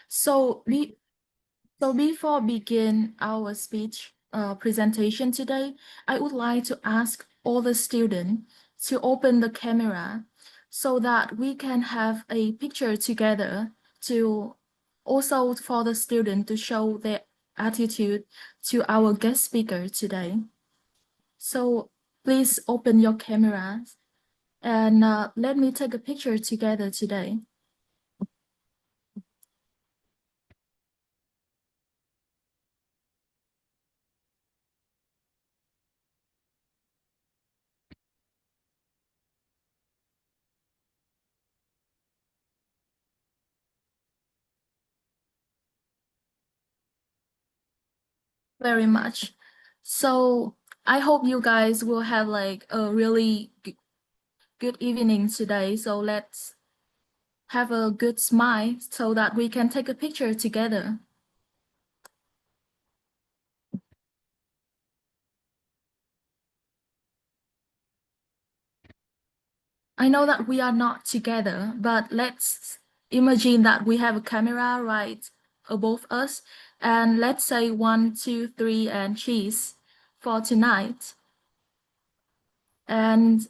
So before begin our speech presentation today, I would like to ask all the students to open the camera so that we can have a picture together to also for the student to show their attitude to our guest speaker today. So please open your cameras and let me take a picture together today. Very much. So I hope you guys will have like a really good evening today. So let's have a good smile so that we can take a picture together. I know that we are not together, but let's imagine that we have a camera right above us. And let's say 1, 2, 3, and cheese for tonight. And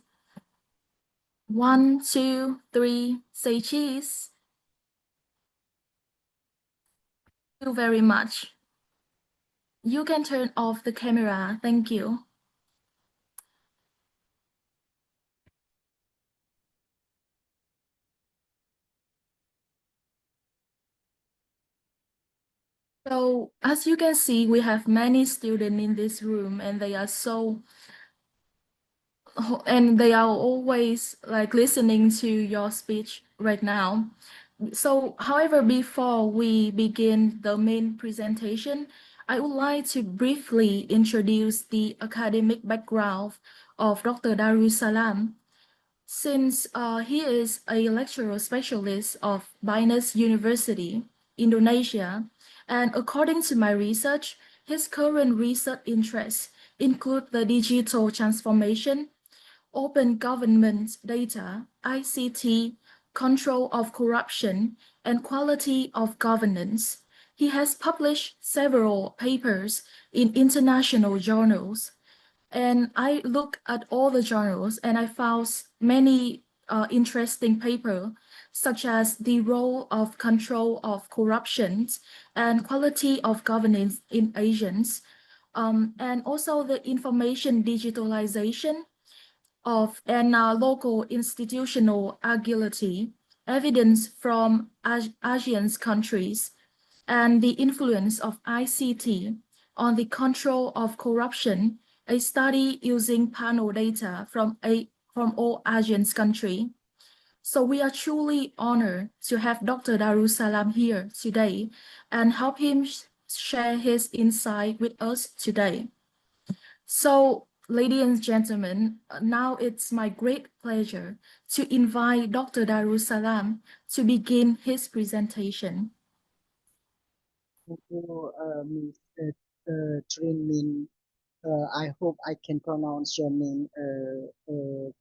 1, 2, 3, say cheese. Thank you very much. You can turn off the camera. Thank you. So as you can see, we have many students in this room and they are always like listening to your speech right now. So, however, before we begin the main presentation, I would like to briefly introduce the academic background of Dr. Darussalam. Since he is a lecturer specialist of Binus University, Indonesia, and according to my research, his current research interests include the digital transformation, open government data, ICT, control of corruption, and quality of governance. He has published several papers in international journals, and I looked at all the journals and I found many interesting papers, such as the role of control of corruption and quality of governance in Asians, and also the information digitalization of and local institutional agility, evidence from Asian countries, and the influence of ICT on the control of corruption, a study using panel data from all Asian countries. So we are truly honored to have Dr. Darussalam here today and help him share his insight with us today. So, ladies and gentlemen, now it's my great pleasure to invite Dr. Darussalam to begin his presentation. Thank you, Ms. Trin Min. I hope I can pronounce your name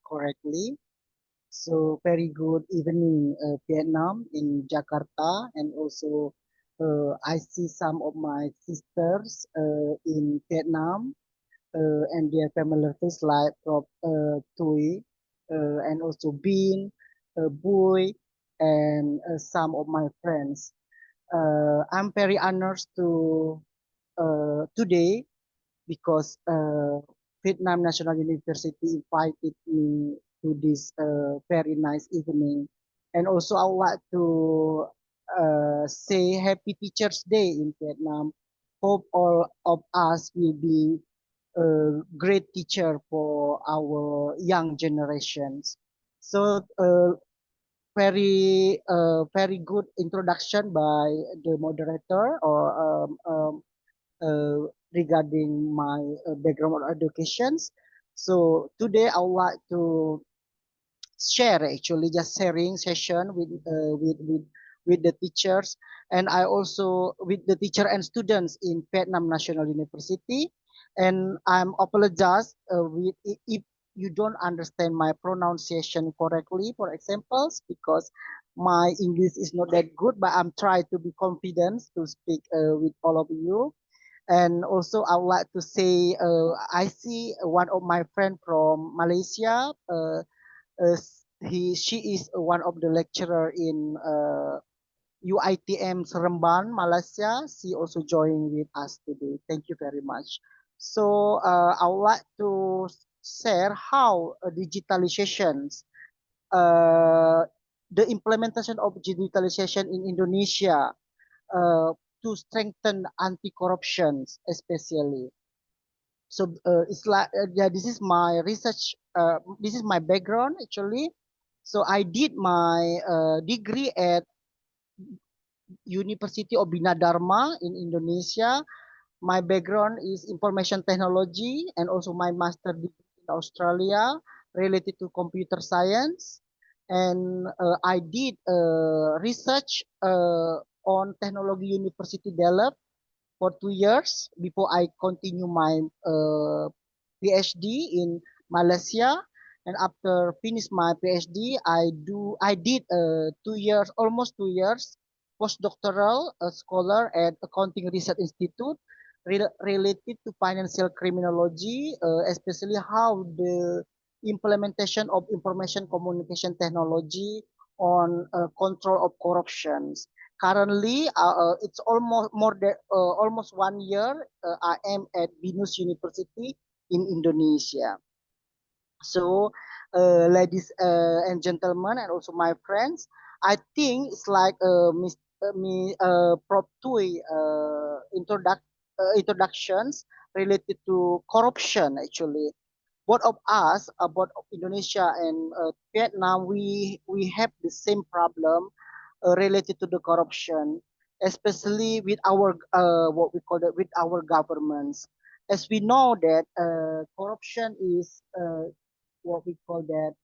correctly. So very good evening, Vietnam in Jakarta, and also I see some of my sisters in Vietnam and their familiar face like Prof. Tui and also Bean, Bui, and some of my friends. I'm very honored to today because Vietnam National University invited me to this very nice evening. And also I would like to say Happy Teachers Day in Vietnam. Hope all of us will be a great teacher for our young generations. So very good introduction by the moderator or regarding my background of educations. So today I would like to share actually just sharing session with the teachers, and I also with the teacher and students in Vietnam National University. And I'm apologize if you don't understand my pronunciation correctly, for examples, because my English is not that good, but I'm trying to be confident to speak with all of you. And also, I would like to say, I see one of my friend from Malaysia. She is one of the lecturer in UITM Seremban, Malaysia. She also joined with us today. Thank you very much. So I would like to share how digitalizations, uh, the implementation of digitalization in Indonesia uh, to strengthen anti-corruption, especially. So it's like yeah, this is my research. This is my background actually. So I did my degree at University of Bina Dharma in Indonesia. My background is information technology and also my master degree in Australia related to computer science. And I did research on technology university Delft for 2 years before I continue my PhD in Malaysia. And after finish my PhD, I did 2 years, almost 2 years, postdoctoral scholar at Accounting Research Institute related to financial criminology, especially how the implementation of information communication technology on control of corruptions. Currently, it's almost more than almost 1 year. I am at Binus University in Indonesia. So, ladies and gentlemen, and also my friends, I think it's like Prof. Tui introductions related to corruption. Actually, both of us, both of Indonesia and Vietnam, we have the same problem related to the corruption, especially with our what we call it with our governments. As we know that corruption is what we call that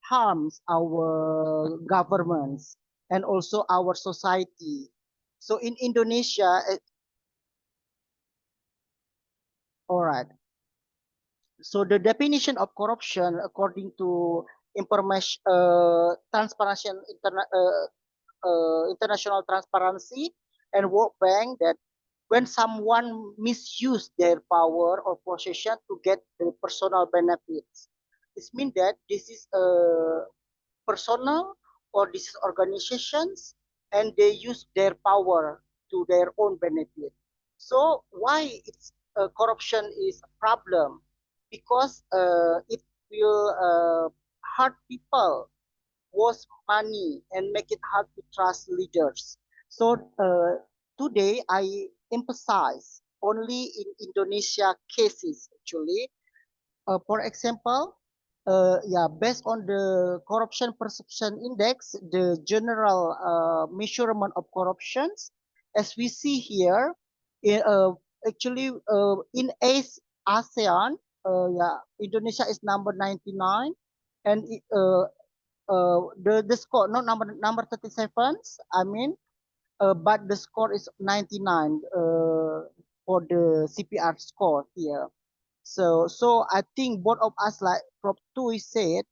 harms our governments and also our society. So in Indonesia, all right. So the definition of corruption, according to information transparency, international transparency, and World Bank, that when someone misuse their power or position to get the personal benefits, it means that this is a personal or this is organizations and they use their power to their own benefit. So why it's corruption is a problem? Because it will hurt people, waste money, and make it hard to trust leaders. So today I emphasize only in Indonesia cases actually. For example, yeah, based on the corruption perception index, the general measurement of corruptions, as we see here, actually in ASEAN, yeah, Indonesia is number 99, and the score not number 37. I mean, but the score is 99 for the CPR score here. So I think both of us, like Prof. Tui said,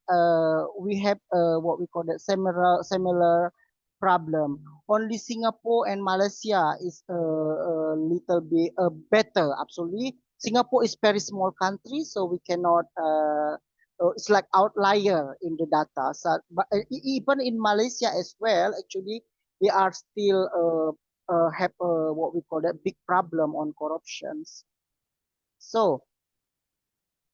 we have what we call that similar problem. Only Singapore and Malaysia is a little bit better. Absolutely, Singapore is very small country, so we cannot. It's like outlier in the data. So, but even in Malaysia as well, actually, they are still have what we call that big problem on corruptions. So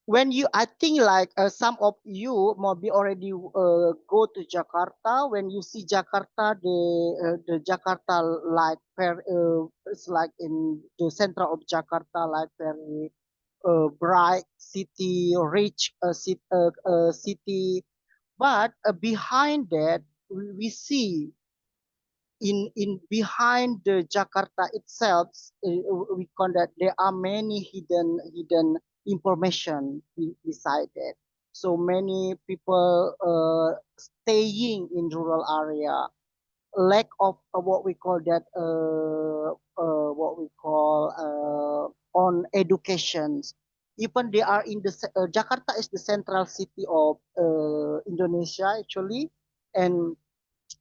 when you I think like some of you maybe already go to Jakarta. When you see Jakarta, the Jakarta like it's like in the center of Jakarta, like very bright city, rich city. But behind that we see in behind the Jakarta itself, we call that there are many hidden information beside it. So many people staying in rural area, lack of what we call that what we call on educations. Even they are in the Jakarta is the central city of Indonesia actually, and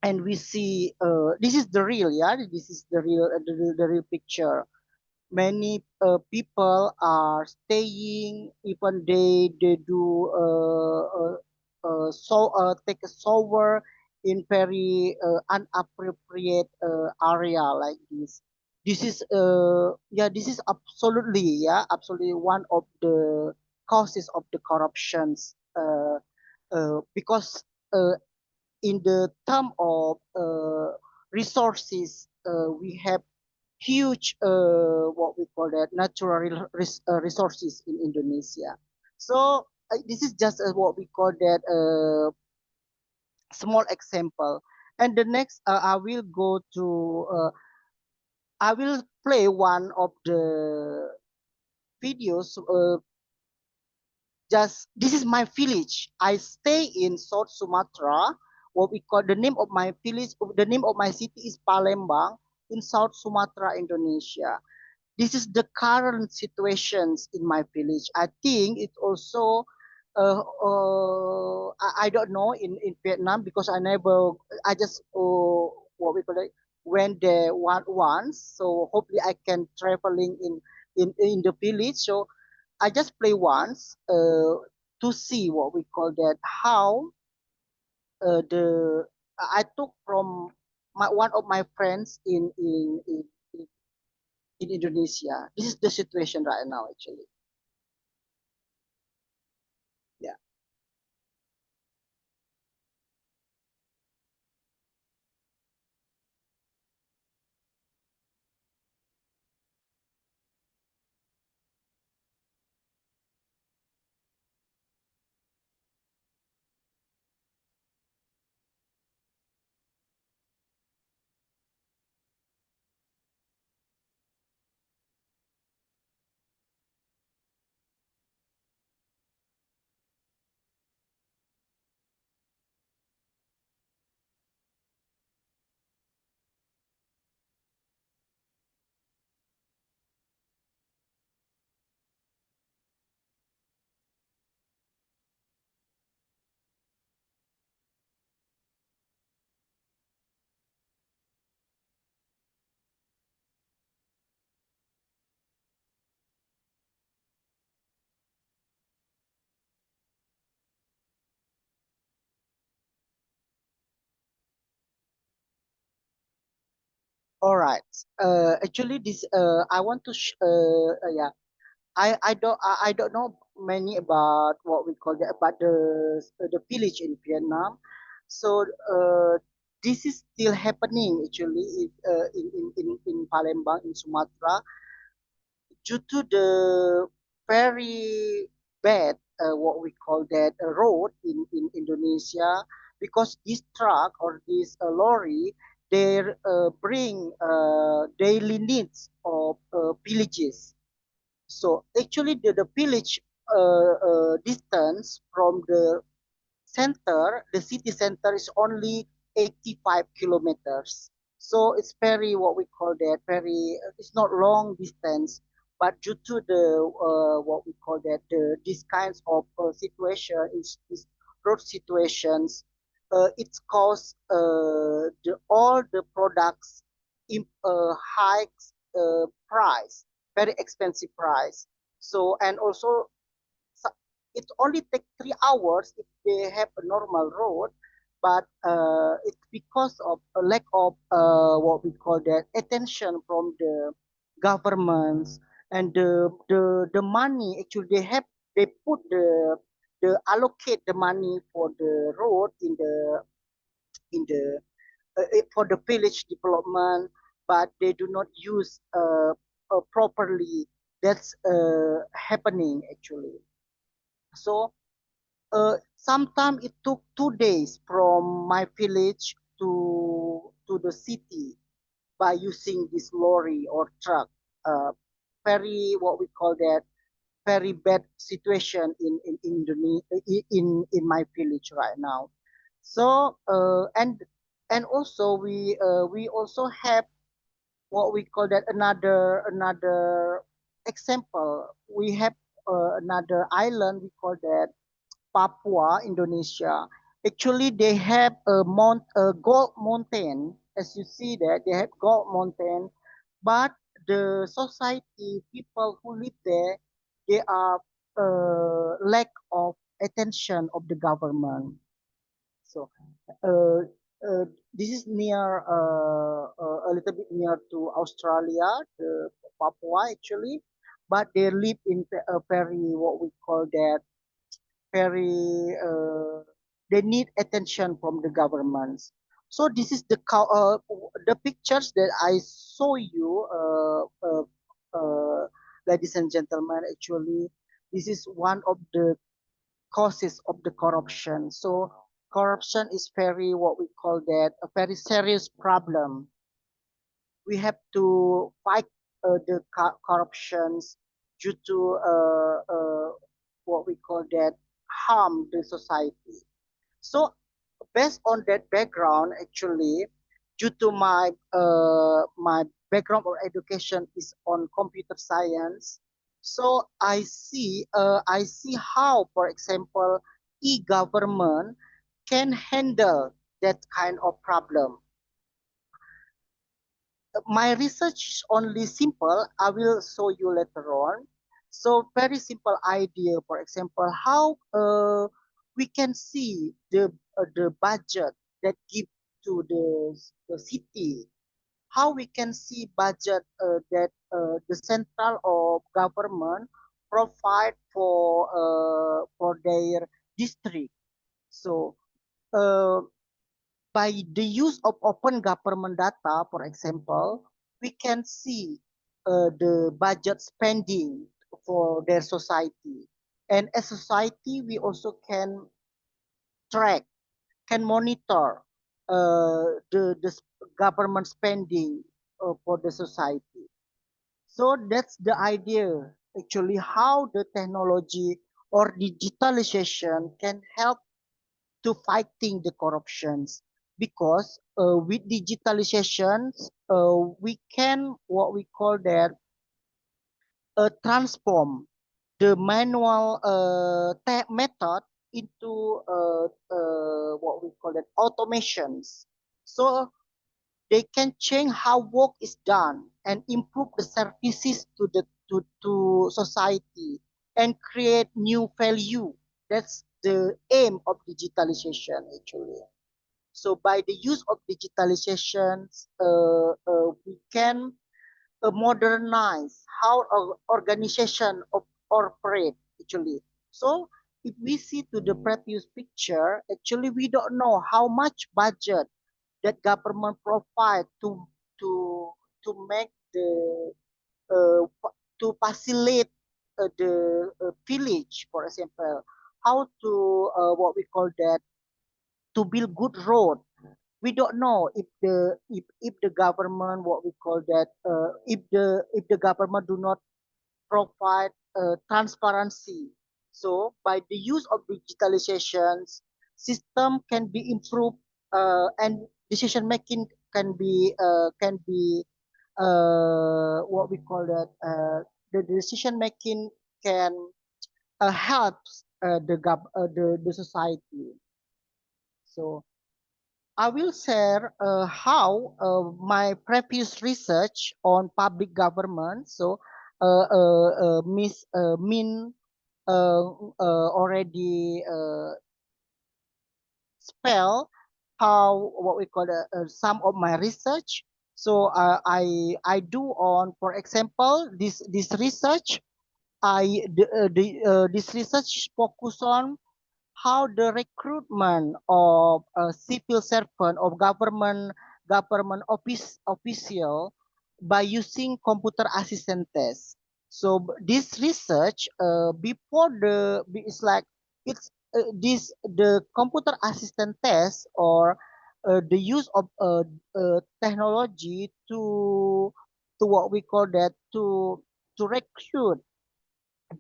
and we see this is the real, yeah, this is the real picture. Many people are staying, even they do take a shower in very inappropriate area like this. This is yeah, this is absolutely, yeah, absolutely one of the causes of the corruptions, because uh, in the term of resources, we have huge what we call that natural resources in Indonesia. So this is just what we call that small example. And the next, I will go to I will play one of the videos. Just this is my village. I stay in South Sumatra. What we call the name of my village, the name of my city is Palembang in South Sumatra, Indonesia. This is the current situations in my village. I think it also, I don't know in Vietnam because I just, what we call it, went there once. So hopefully I can traveling in the village. So I just play once to see what we call that, how the I took from one of my friends in Indonesia. This is the situation right now, actually. Yeah. All right. Actually, this I want to yeah. I don't know many about what we call the about the village in Vietnam. So this is still happening actually in Palembang in Sumatra, due to the very bad what we call that road in Indonesia, because this truck or this lorry, they bring daily needs of villages. So actually the village distance from the center, the city center is only 85 kilometers. So it's very, what we call that, very, it's not long distance, but due to the, what we call that, these kinds of situation, is road situations, it's caused all the products in high price, very expensive price. So, and also it only take 3 hours if they have a normal road, but it's because of a lack of what we call that attention from the governments, and the money actually they put the allocate the money for the road in the for the village development, but they do not use properly. That's happening actually. So sometimes it took 2 days from my village to the city by using this lorry or truck. Very, what we call that, very bad situation in Indonesia, in my village right now. So and also we also have what we call that, another example. We have another island we call that Papua, Indonesia. Actually, they have a gold mountain. As you see that they have gold mountain, but the society people who live there, they are lack of attention of the government. So uh, uh, this is near a little bit near to Australia, the Papua actually, but they live in a very what we call that very they need attention from the governments. So this is the pictures that I show you, ladies and gentlemen. Actually, this is one of the causes of the corruption. So corruption is very what we call that a very serious problem. We have to fight the corruptions due to what we call that harm the society. So based on that background, actually, due to my background of education is on computer science, so I see how, for example, e-government can handle that kind of problem. My research is only simple. I will show you later on. So very simple idea. For example, how we can see the budget that give to the city. How we can see budget that the central of government provide for their district. So uh, by the use of open government data, for example, we can see the budget spending for their society. And as society, we also can track, can monitor the government spending for the society. So that's the idea, actually, how the technology or digitalization can help to fighting the corruptions because with digitalization we can what we call that transform the manual method into what we call that automations, so they can change how work is done and improve the services to society and create new value. That's the aim of digitalization actually. So by the use of digitalization, we can modernize how organization operate actually. So if we see to the previous picture, actually we don't know how much budget that government provide to to make the to facilitate the village, for example, how to what we call that to build good road. We don't know if the government what we call that if the government do not provide transparency. So by the use of digitalization, system can be improved and decision making can be what we call that the decision making can helps the society. So I will share how my previous research on public government. So, Miss Min already spell how what we call some of my research. So I do on, for example, this research. This research focus on how the recruitment of a civil servant of government official by using computer assistant test. So this research before it's like it's this the computer assistant test or the use of technology to what we call that to recruit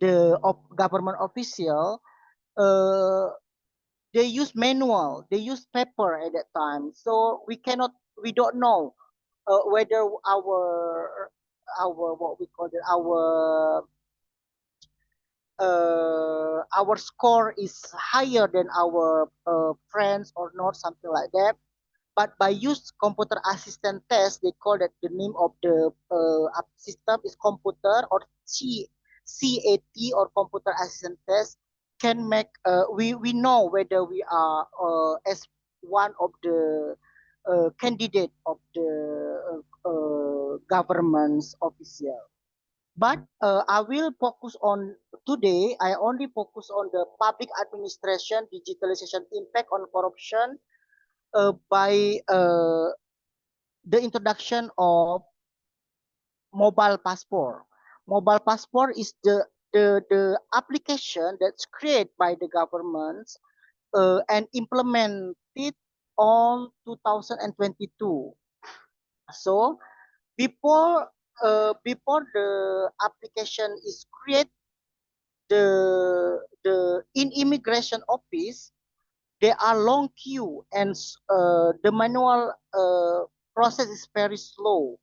the of government official uh, they use manual, they use paper at that time, so we don't know whether our what we call it our score is higher than our friends or not, something like that. But by use computer assistant test, they call that the name of the system is computer or CAT or computer assistant test can make we know whether we are as one of the candidate of the government's official. But I will focus on today. I only focus on the public administration digitalization impact on corruption by the introduction of mobile passport. Mobile passport is the application that's created by the government and implemented on 2022. So before the application is created, the in immigration office there are long queue and the manual process is very slow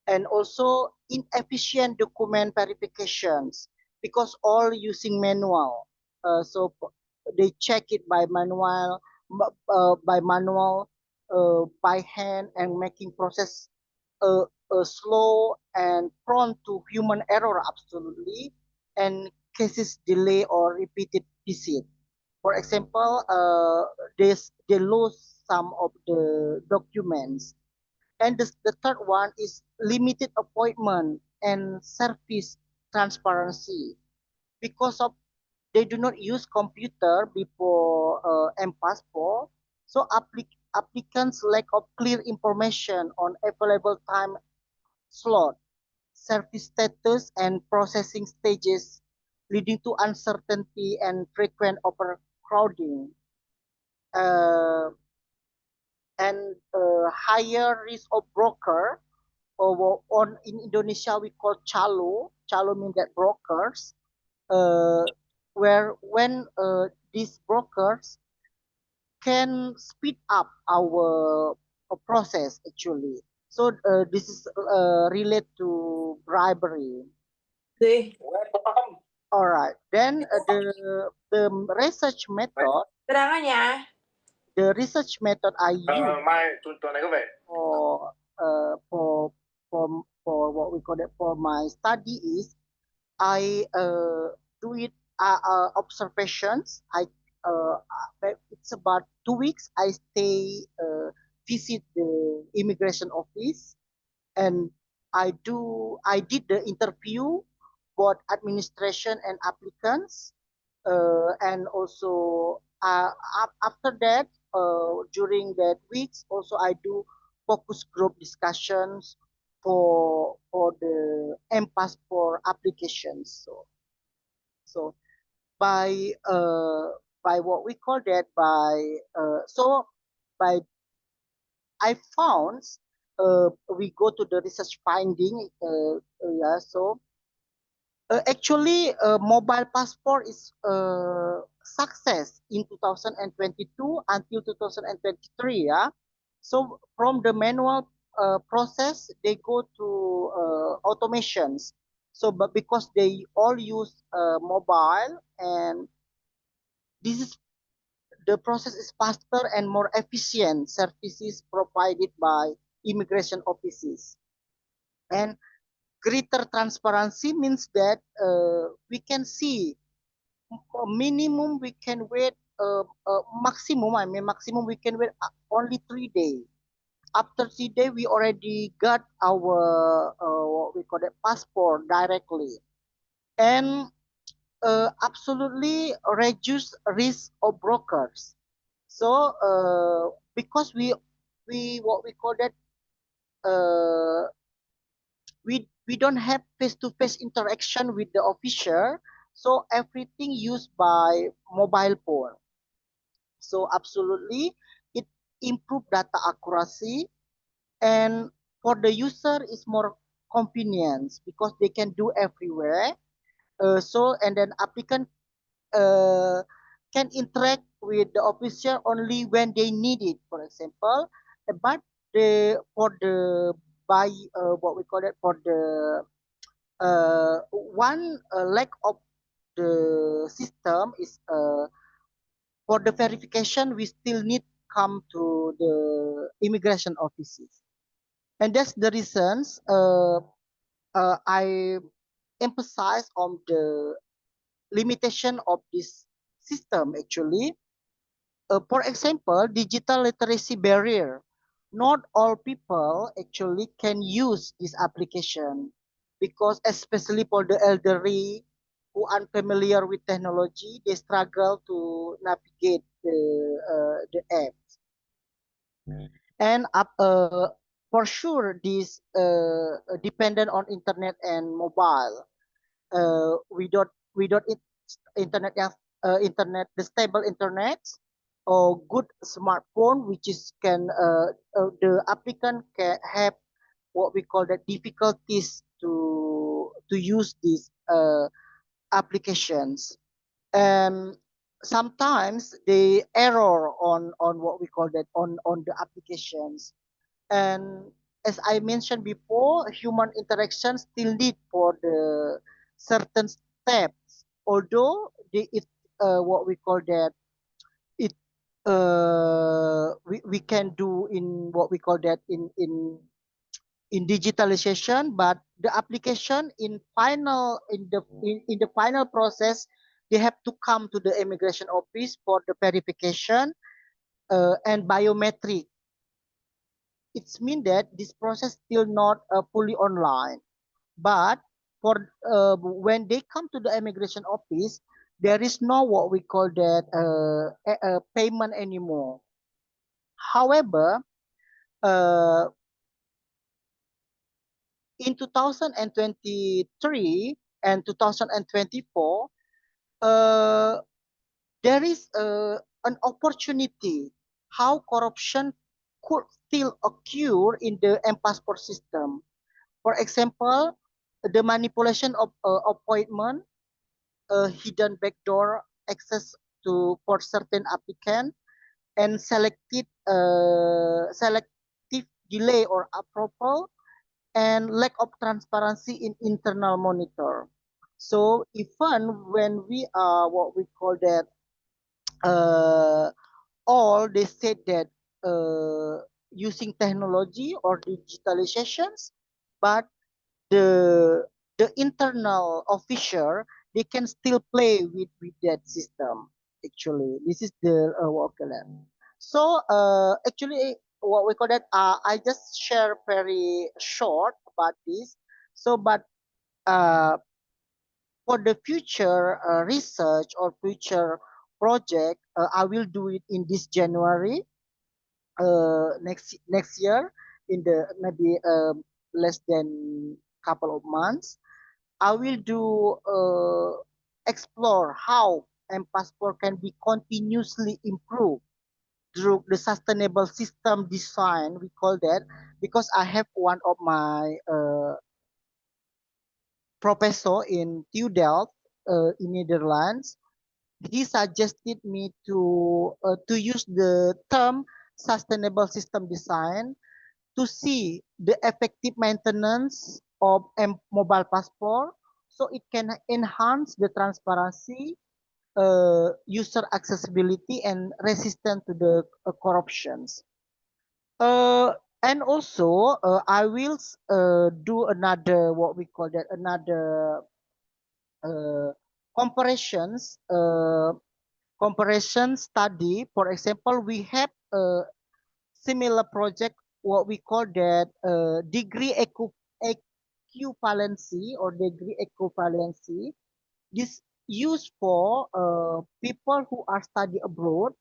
and also inefficient document verifications because all using manual. So they check it by hand and making process slow and prone to human error absolutely and cases delay or repeated visit. For example, they lose some of the documents. And the third one is limited appointment and service transparency. Because of they do not use computer before M-Passport, so applicants lack of clear information on available time slot, service status, and processing stages, leading to uncertainty and frequent overcrowding. Uh, and higher risk of broker or on in Indonesia we call calo. Calo means that brokers uh, where when these brokers can speed up our process actually. So this is related to bribery. Deh. All right. Then the research method. Terangannya. The research method I use Mai tuần này có về. For what we call it for my study is I do it observations. It's about 2 weeks. I stay visit the immigration office and I did the interview both administration and applicants and also after that during that weeks also I do focus group discussions for the M-Passport applications. So by what we call that by I found we go to the research finding yeah. So actually mobile passport is success in 2022 until 2023. Yeah. So from the manual process they go to automations. So but because they all use mobile and this is the process is faster and more efficient services provided by immigration offices. And greater transparency means that we can see minimum we can wait maximum we can wait only 3 days. After 3 days we already got our what we call it passport directly and absolutely reduce risk of brokers. So because we what we call that we don't have face-to-face interaction with the officer, so everything used by mobile phone. So absolutely it improve data accuracy and for the user is more convenience because they can do everywhere. So and then applicant uh, can interact with the officer only when they need it, for example. But the for the by what we call it for the one lack of the system is for the verification, we still need come to the immigration offices, and that's the reasons I emphasize on the limitation of this system actually. For example, digital literacy barrier. Not all people actually can use this application because especially for the elderly who are unfamiliar with technology, they struggle to navigate the app. And for sure, this dependent on internet and mobile. We don't internet yang internet the stable internet or good smartphone which is can the applicant can have what we call the difficulties to use these applications, and sometimes the error on what we call that on the applications. And as I mentioned before, human interaction still need for the certain steps, although it what we call that it we can do in what we call that in digitalization, but the application in the final process, they have to come to the immigration office for the verification and biometric. It's mean that this process still not fully online, but for when they come to the immigration office, there is no what we call that payment anymore. However, uh, in 2023 and 2024, uh, there is an opportunity how corruption could still occur in the M-Passport system. For example, the manipulation of appointment, hidden backdoor access to for certain applicant, and selective delay or approval, and lack of transparency in internal monitor. So even when we are what we call that, uh, all they said that using technology or digitalizations, but the the internal officer they can still play with that system. Actually, this is the workaround. So actually, what we call that, I just share very short about this. So, but uh, for the future research or future project, I will do it in this January next year, in the maybe less than couple of months. I will do explore how M-Passport can be continuously improved through the sustainable system design, we call that, because I have one of my professor in TU Delft in Netherlands. He suggested me to use the term sustainable system design to see the effective maintenance of a mobile passport, so it can enhance the transparency, user accessibility, and resistance to the corruptions. Uh, and also, I will do another what we call that another uh, comparisons comparison study. For example, we have a similar project what we call that degree equivalency or degree equivalency. This used for people who are study abroad.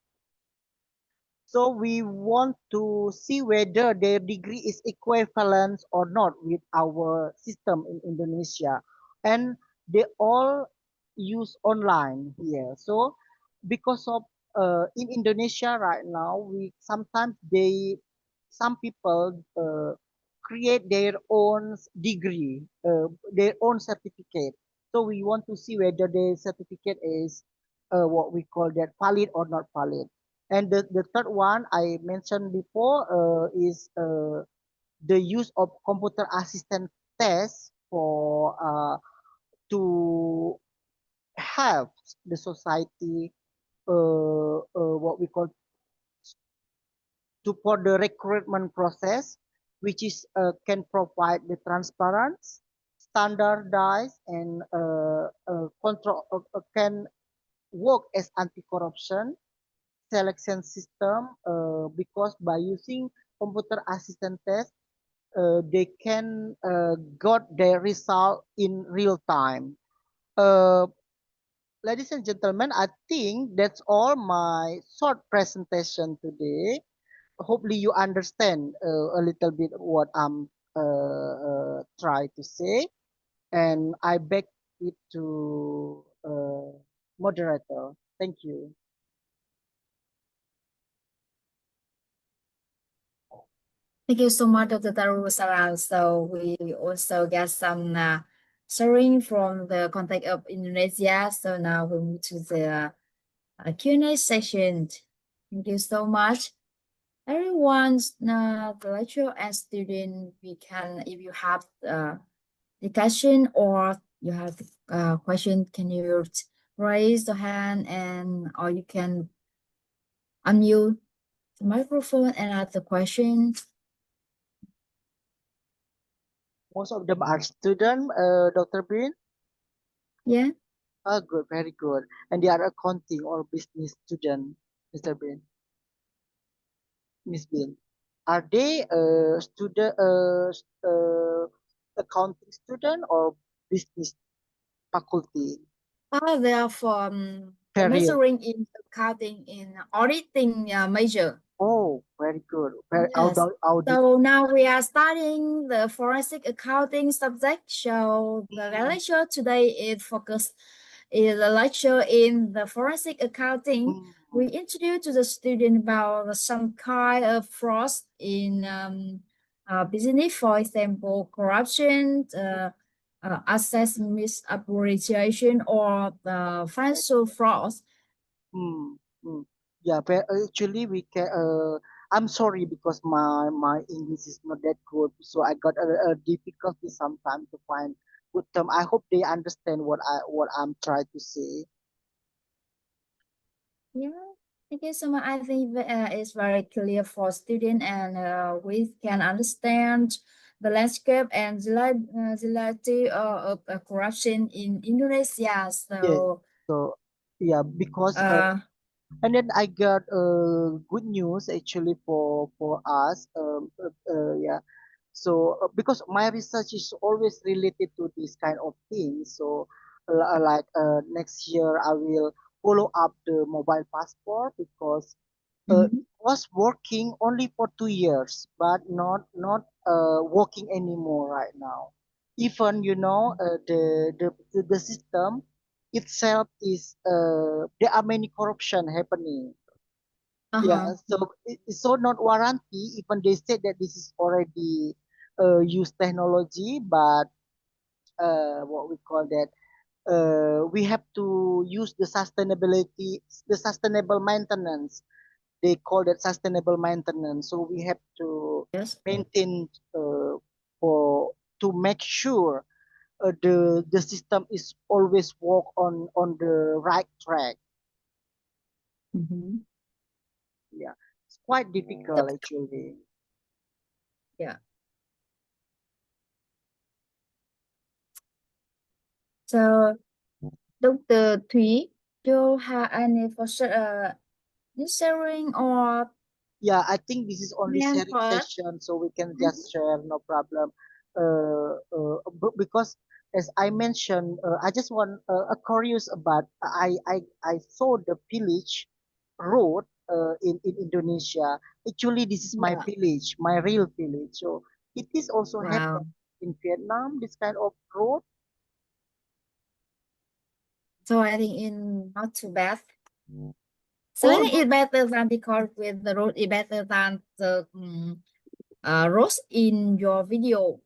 So we want to see whether their degree is equivalent or not with our system in Indonesia. And they all use online here. So because of in Indonesia right now, we sometimes some people create their own degree, their own certificate. So we want to see whether the certificate is what we call that valid or not valid. And the third one I mentioned before is the use of computer assistant tests for to have the society what we call to for the recruitment process, which is can provide the transparency, standardized, and control can work as anti-corruption selection system because by using computer assistant test, they can got their result in real time. Uh, Ladies and gentlemen, I think that's all my short presentation today. Hopefully you understand a little bit what I'm trying to say, and I beg it to moderator. Thank you. Thank you so much, Dr. Darussalam. So we also get some sharing from the context of Indonesia. So now we move to the Q&A session. Thank you so much. Everyone's the lecturer and student, we can, if you have the question or you have a question, can you raise the hand and or you can unmute the microphone and ask the question. Most of them are student, Dr. Bin. Yeah. Oh, good, very good. And they are accounting or business student, Mr. Bin, Miss Bin. Are they student, accounting student or business faculty? They are from the Career. measuring in accounting in auditing major. Oh, very good. Very Yes. audit. So now we are starting the forensic accounting subject. So the lecture today is focused is a lecture in the forensic accounting. We introduce to the student about some kind of fraud in business, for example, corruption, asset misappropriation, or the financial fraud. Yeah, but actually we can. I'm sorry because my English is not that good, so I got a difficulty sometimes to find good term. I hope they understand what I'm trying to say. Yeah, thank you so much. I think it's very clear for students and we can understand the landscape and the reality of corruption in Indonesia. So, So yeah, because uh, and then I got good news actually for us. Yeah. So because my research is always related to this kind of things, so like next year I will follow up the mobile passport because mhm. it was working only for 2 years, but not working anymore right now. Even the system itself is there are many corruption happening. Yeah, so it's so not warranty. Even they said that this is already used technology, but what we call that, we have to use the sustainability, the sustainable maintenance. They call that sustainable maintenance. So we have to Yes. maintain for to make sure the system is always work on the right track. Mhm. Yeah, it's quite difficult actually. Yeah. So, Dr. Thủy, do you have any for sharing or Yeah, I think this is only plan sharing for us? session, so we can just share, no problem. Because as I mentioned, I just want a curious about I saw the village road in Indonesia. Actually, this is my Yeah. village, my real village. So it is also Wow. happen in Vietnam. This kind of road. So I think in not too bad. So I Oh, think it's better than because with the road is better than the roads in your video.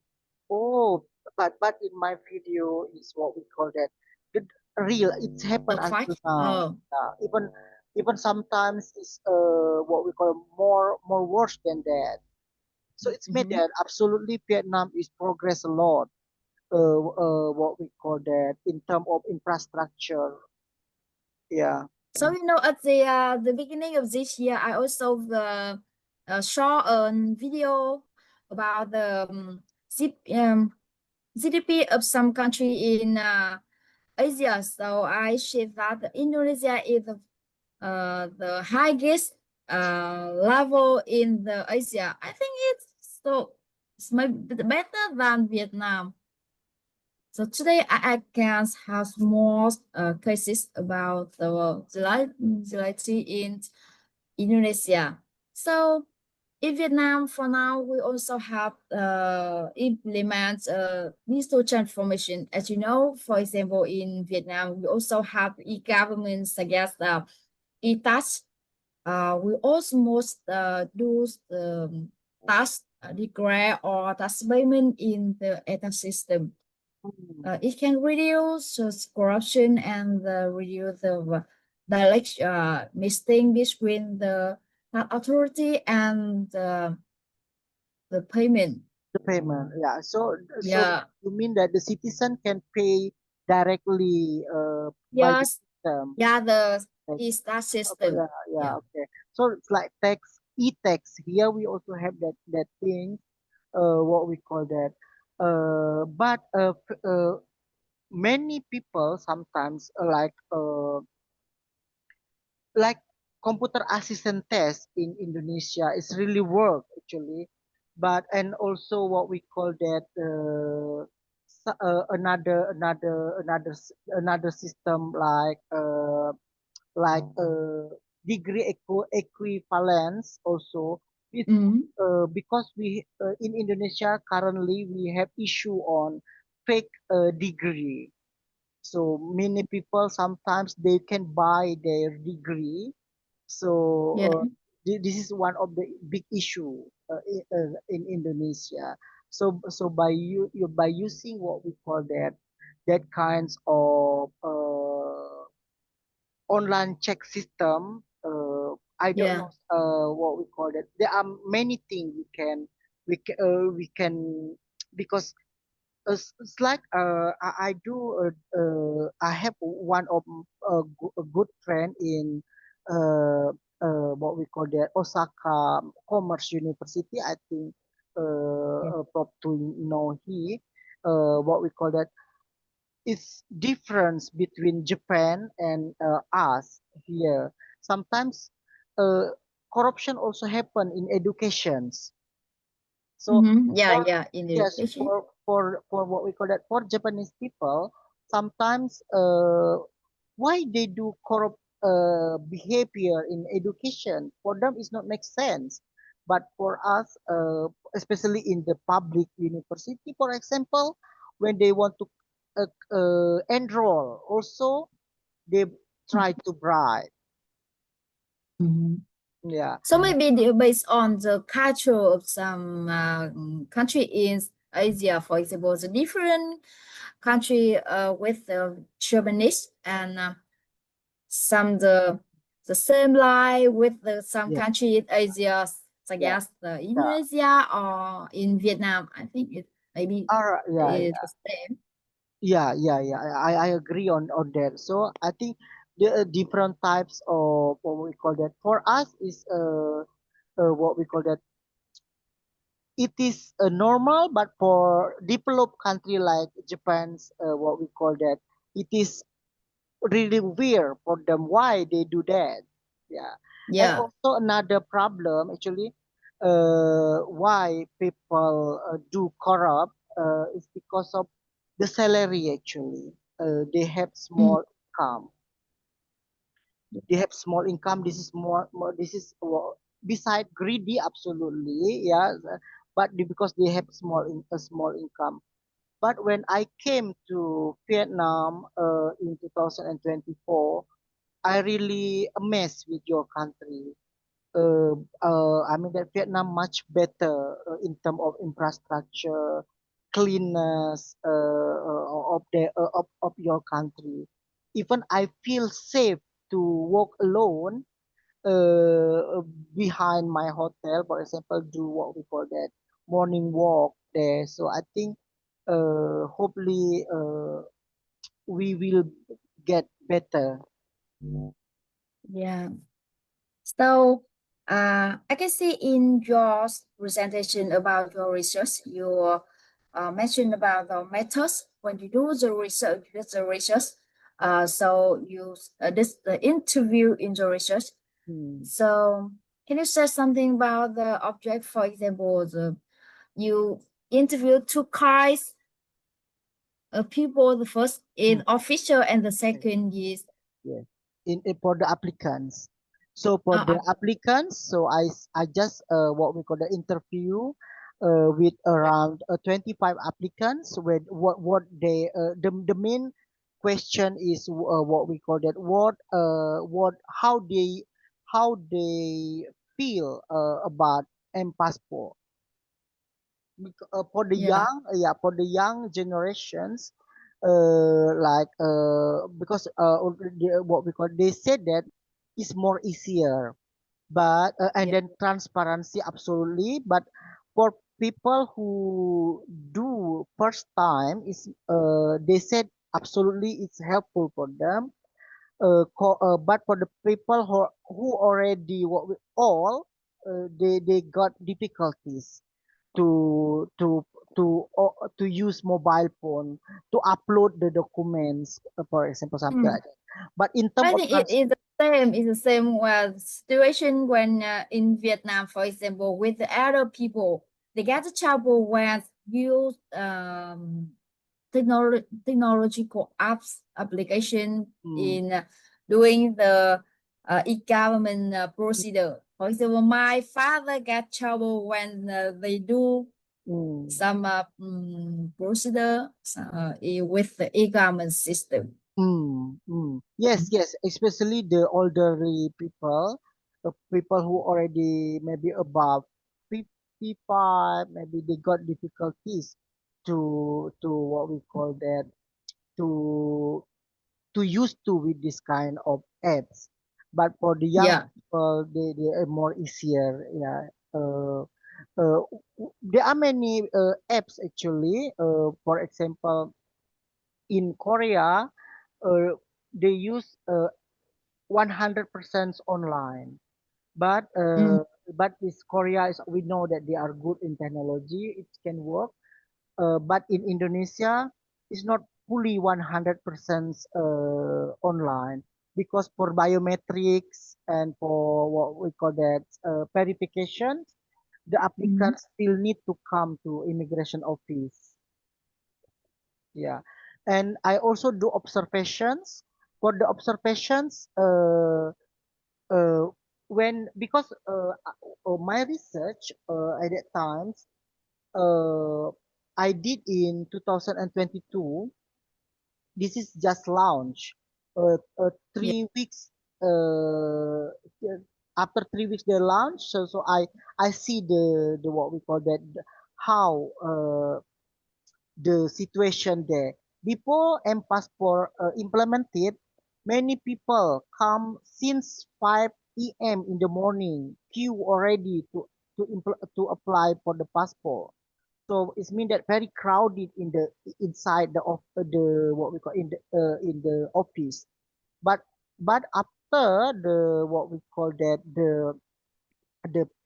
oh, but in my video is what we call that the real. It's happened until Perfect. now. Oh. Even sometimes it's what we call more worse than that. So it's made Mhm. that absolutely Vietnam is progress a lot. what we call that in terms of infrastructure. Yeah. So at the beginning of this year, I also saw a video about the GDP of some country in Asia. So I said that Indonesia is the highest level in the Asia. I think it's better than Vietnam. So today I can have more cases about the disability in Indonesia. So in Vietnam, for now, we also have implement digital transformation. As you know, for example, in Vietnam, we also have e-government such as e-tax. We almost do tax declare or tax payment in the ETA system. It can reduce corruption and reduce the direct mistake between the authority and the payment. The payment, yeah. So Yeah. you mean that the citizen can pay directly by the Yes. system? Yeah, the Like, e-tax okay, system. yeah, okay. So it's like tax, e-tax. Here we also have that thing, what we call that. But many people sometimes like computer assistant test in Indonesia is really work actually, but and also what we call that another system like degree equivalence also. It's because we in Indonesia currently we have issue on fake degree. So many people sometimes they can buy their degree. So Yeah. this is one of the big issue in Indonesia. So by using what we call that kinds of online check system, I don't Yeah. know what we call it. There are many things we can because it's like I do I have one of a good friend in uh, what we call that Osaka Commerce University. I think probably know he what we call that. It's difference between Japan and us here. Sometimes uh, corruption also happen in educations. So Yeah, for yeah, in yes, education. for what we call that for Japanese people, sometimes why they do corrupt behavior in education for them is not make sense. But for us, especially in the public university, for example, when they want to enroll, also they try to bribe. Yeah. So maybe based on the culture of some country in Asia, for example, the different country with the Japanese and some the same line with some Yeah. country in Asia, such Yeah. as the Yeah. Indonesia or in Vietnam. I think it maybe All right. Yeah. is the same. Yeah. I agree on that. So I think the different types of what we call that for us is what we call that it is normal, but for developed country like Japan's what we call that it is really weird for them why they do that. Yeah, and Yeah. also another problem actually why people do corrupt is because of the salary actually. They have small income. They have small income. This is more this is beside greedy absolutely, yeah, but because they have a small income. But when I came to Vietnam in 2024, I really amazed with your country. I mean that Vietnam much better in terms of infrastructure, cleanness of your country. Even I feel safe to walk alone uh, behind my hotel, for example, do what we call that morning walk there. So I think hopefully we will get better. Yeah. So, I can see in your presentation about your research, you mentioned about the methods when you do the research. So you this the interview in the research. Hmm. So, can you say something about the object? For example, you interview two kinds of people. The first in official, and the second is Yes. For the applicants. So for the uh, applicants, so I just what we call the interview with around 25 applicants with what they the main question is what we call that what how they feel about M passport. For the yeah, for the young generations, because what we call, they said that is more easier, but and yeah, then transparency absolutely, but for people who do first time is they said absolutely it's helpful for them, but for the people who already what we all they got difficulties to to to use mobile phone to upload the documents, for example, something Mm. like that. But in terms I of think it is the same. It's the same situation when in Vietnam, for example, with the elder people, they get trouble when use technological apps application mm, in doing the e-government procedure. For example, my father got trouble when they do mm, some procedure with the e-government system. yes, yes, especially the elderly people, people who already maybe above 55, maybe they got difficulties to what we call that, to used to with this kind of apps. But for the young Yeah. people, they are more easier. Yeah. Uh, there are many apps actually. For example, in Korea, uh, they use 100% online. But Mm. this Korea is, we know that they are good in technology. It can work. But in Indonesia, it's not fully 100% online, because for biometrics and for what we call that verification, the Mhm. applicants still need to come to immigration office. Yeah, and I also do observations. For the observations, uh, when because my research at that times, I did in 2022. This is just launch. Yeah. 3 weeks. Uh, After 3 weeks they launch. So I see the what we call that, how the situation there. Before M Passport implemented, many people come since 5 p.m. in the morning, queue already to apply for the passport. So it means that very crowded in the inside the what we call in the office. But after the what we call that, the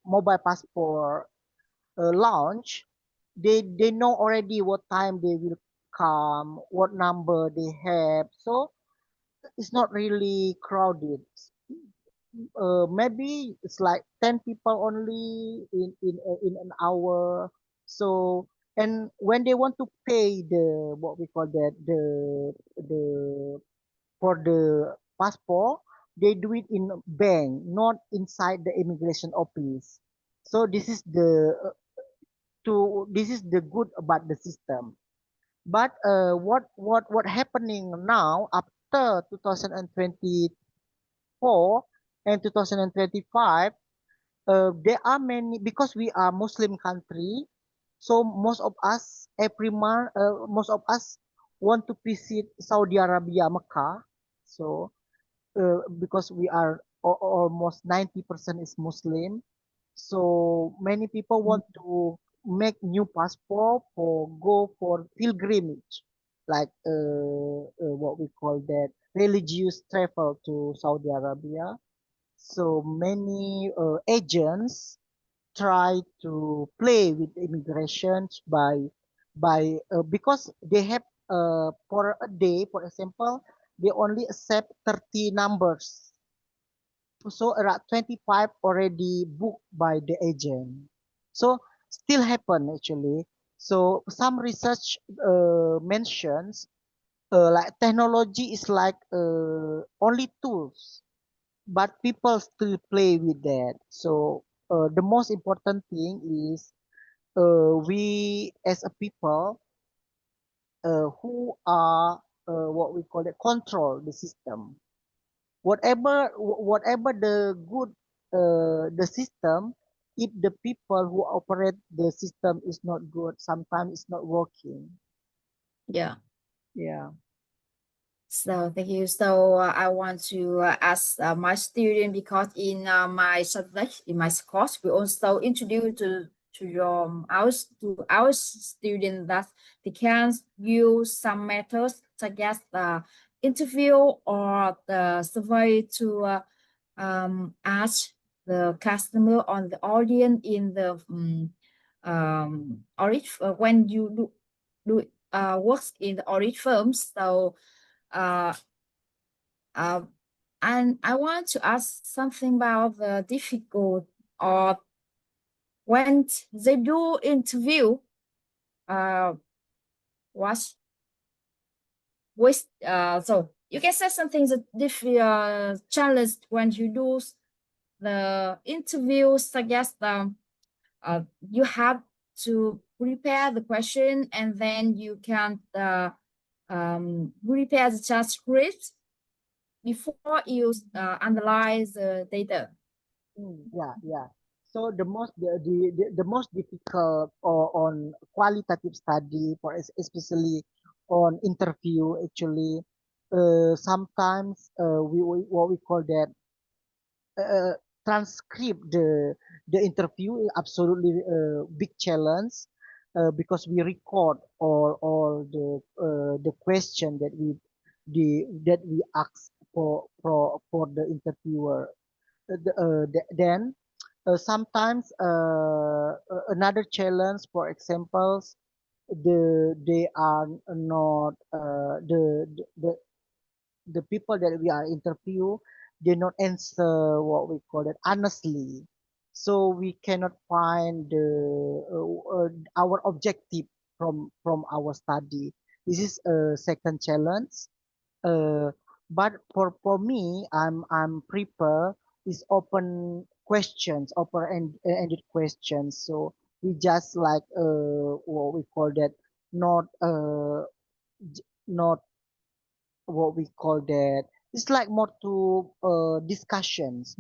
mobile passport launch, they know already what time they will come, what number they have. So it's not really crowded. Maybe it's like 10 people only in an hour. So, and when they want to pay the what we call that, the for the passport, they do it in bank, not inside the immigration office. So this is the good about the system. But what happening now after 2024 and 2025? There are many, because we are Muslim country, so most of us want to visit Saudi Arabia, Mecca. So because we are almost 90% is Muslim, so many people Mm. want to make new passport for go for pilgrimage, like what we call that religious travel to Saudi Arabia. So many agents try to play with immigrations by because they have for a day, for example, they only accept 30 numbers, so around 25 already booked by the agent. So still happen actually. So some research mentions like technology is like only tools, but people still play with that. So the most important thing is we as a people who are what we call it control the system. Whatever the good the system, if the people who operate the system is not good, sometimes it's not working. Yeah. Yeah. So thank you. So I want to ask my student, because in my subject in my course we also introduce to your our student that they can use some methods such as the interview or the survey to ask the customer on the audience in the when you do works in the audit firms. So uh, uh, and I want to ask something about the difficult or when they do interview, uh, what with so you can say something that challenge when you do the interview, suggest you have to prepare the question and then you can prepare the transcript before you analyze the data. Yeah, yeah. So the most difficult or on qualitative study for especially on interview actually sometimes what we call that uh, transcript the interview is absolutely a big challenge because we record all the question that we ask for the interviewer. Then sometimes another challenge, for examples, they are not the people that we are interview, they not answer what we call it honestly. So we cannot find our objective from our study. This is a second challenge. uh, but for me, I'm prepare is open questions, ended questions. So we just like what we call that, not not what we call that. It's like more to discussions,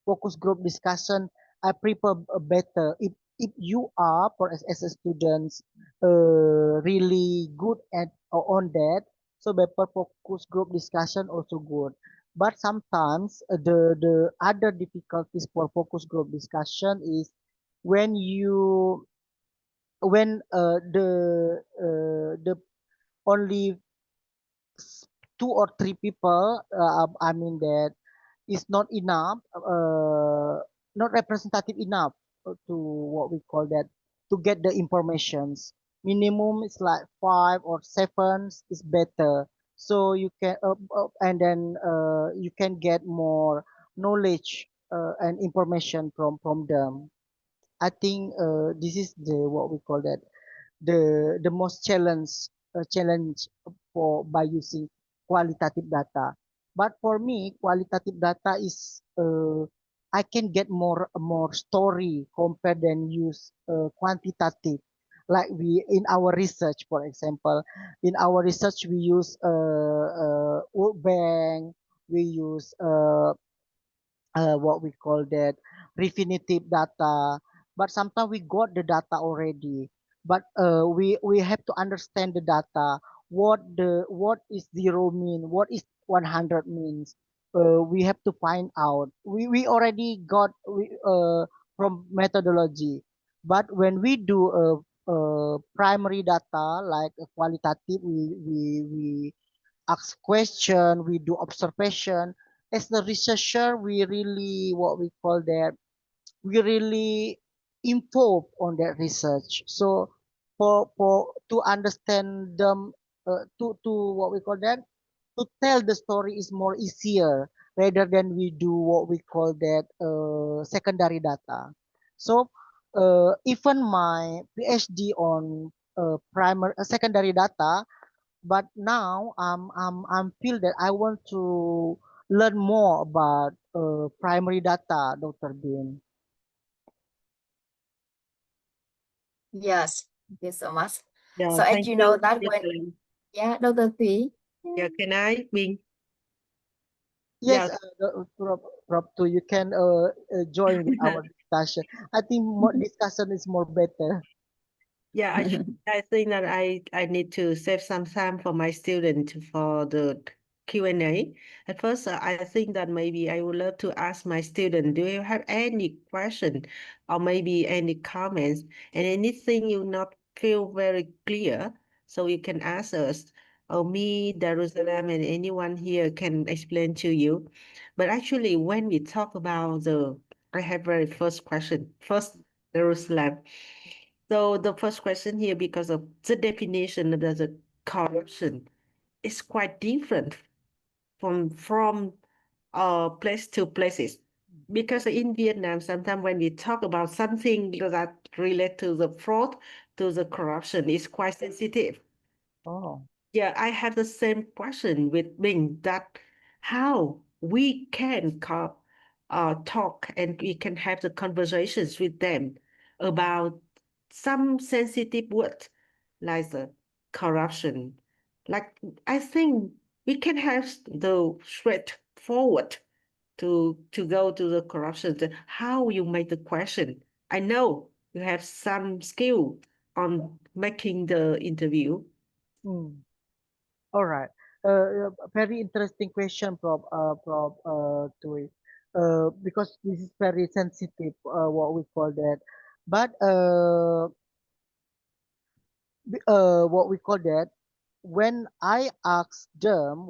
focus group discussion. I prepare better if you are for as a students really good at on that. So better focus group discussion also good. But sometimes the other difficulties for focus group discussion is when you when the only two or three people, I mean that is not enough, not representative enough to what we call that, to get the informations. Minimum is like five or seven is better. So you can and then you can get more knowledge and information from them. I think this is the what we call that, the most challenge for by using qualitative data. But for me, qualitative data is I can get more story compared than use quantitative. Like we in our research, for example, in our research we use World Bank, we use what we call that definitive data, but sometimes we got the data already, but we have to understand the data, what is zero mean, what is 100 means. We have to find out, we already got from methodology, But when we do primary data like a qualitative, we ask question, we do observation. As the researcher, we really what we call that, we really involved on that research. So for to understand them, to what we call that, to tell the story is more easier rather than we do what we call that secondary data. So even my PhD on primary secondary data, but now I'm feel that I want to learn more about primary data, Dr. Bean. Yes, thank you so much. Yeah, So as thank you know you, that Miss when, Helen. yeah, Dr. Thủy. Yeah, can I, Bing? Yes, Yeah, Prof. Tu, you can join with our discussion. I think more discussion is more better. yeah. I think that I need to save some time for my student for the Q&A. At first, I think that maybe I would love to ask my student, do you have any question or maybe any comments and anything you not feel very clear? So you can ask us, or me, Darussalam, and anyone here can explain to you. But actually, when we talk about I have very first question. First, Darussalam. So the first question here, because of the definition of the corruption, is quite different from place to places. Because in Vietnam, sometimes when we talk about something that relate to the fraud, to the corruption, is quite sensitive. Oh, Yeah, I have the same question with Bing, that how we can talk and we can have the conversations with them about some sensitive words like the corruption. Like, I think we can have the straightforward to go to the corruption. How you make the question. I know you have some skill on making the interview. mm. All right. Very interesting question, Prof. Tui. Because this is very sensitive, what we call that. But what we call that, when I ask them,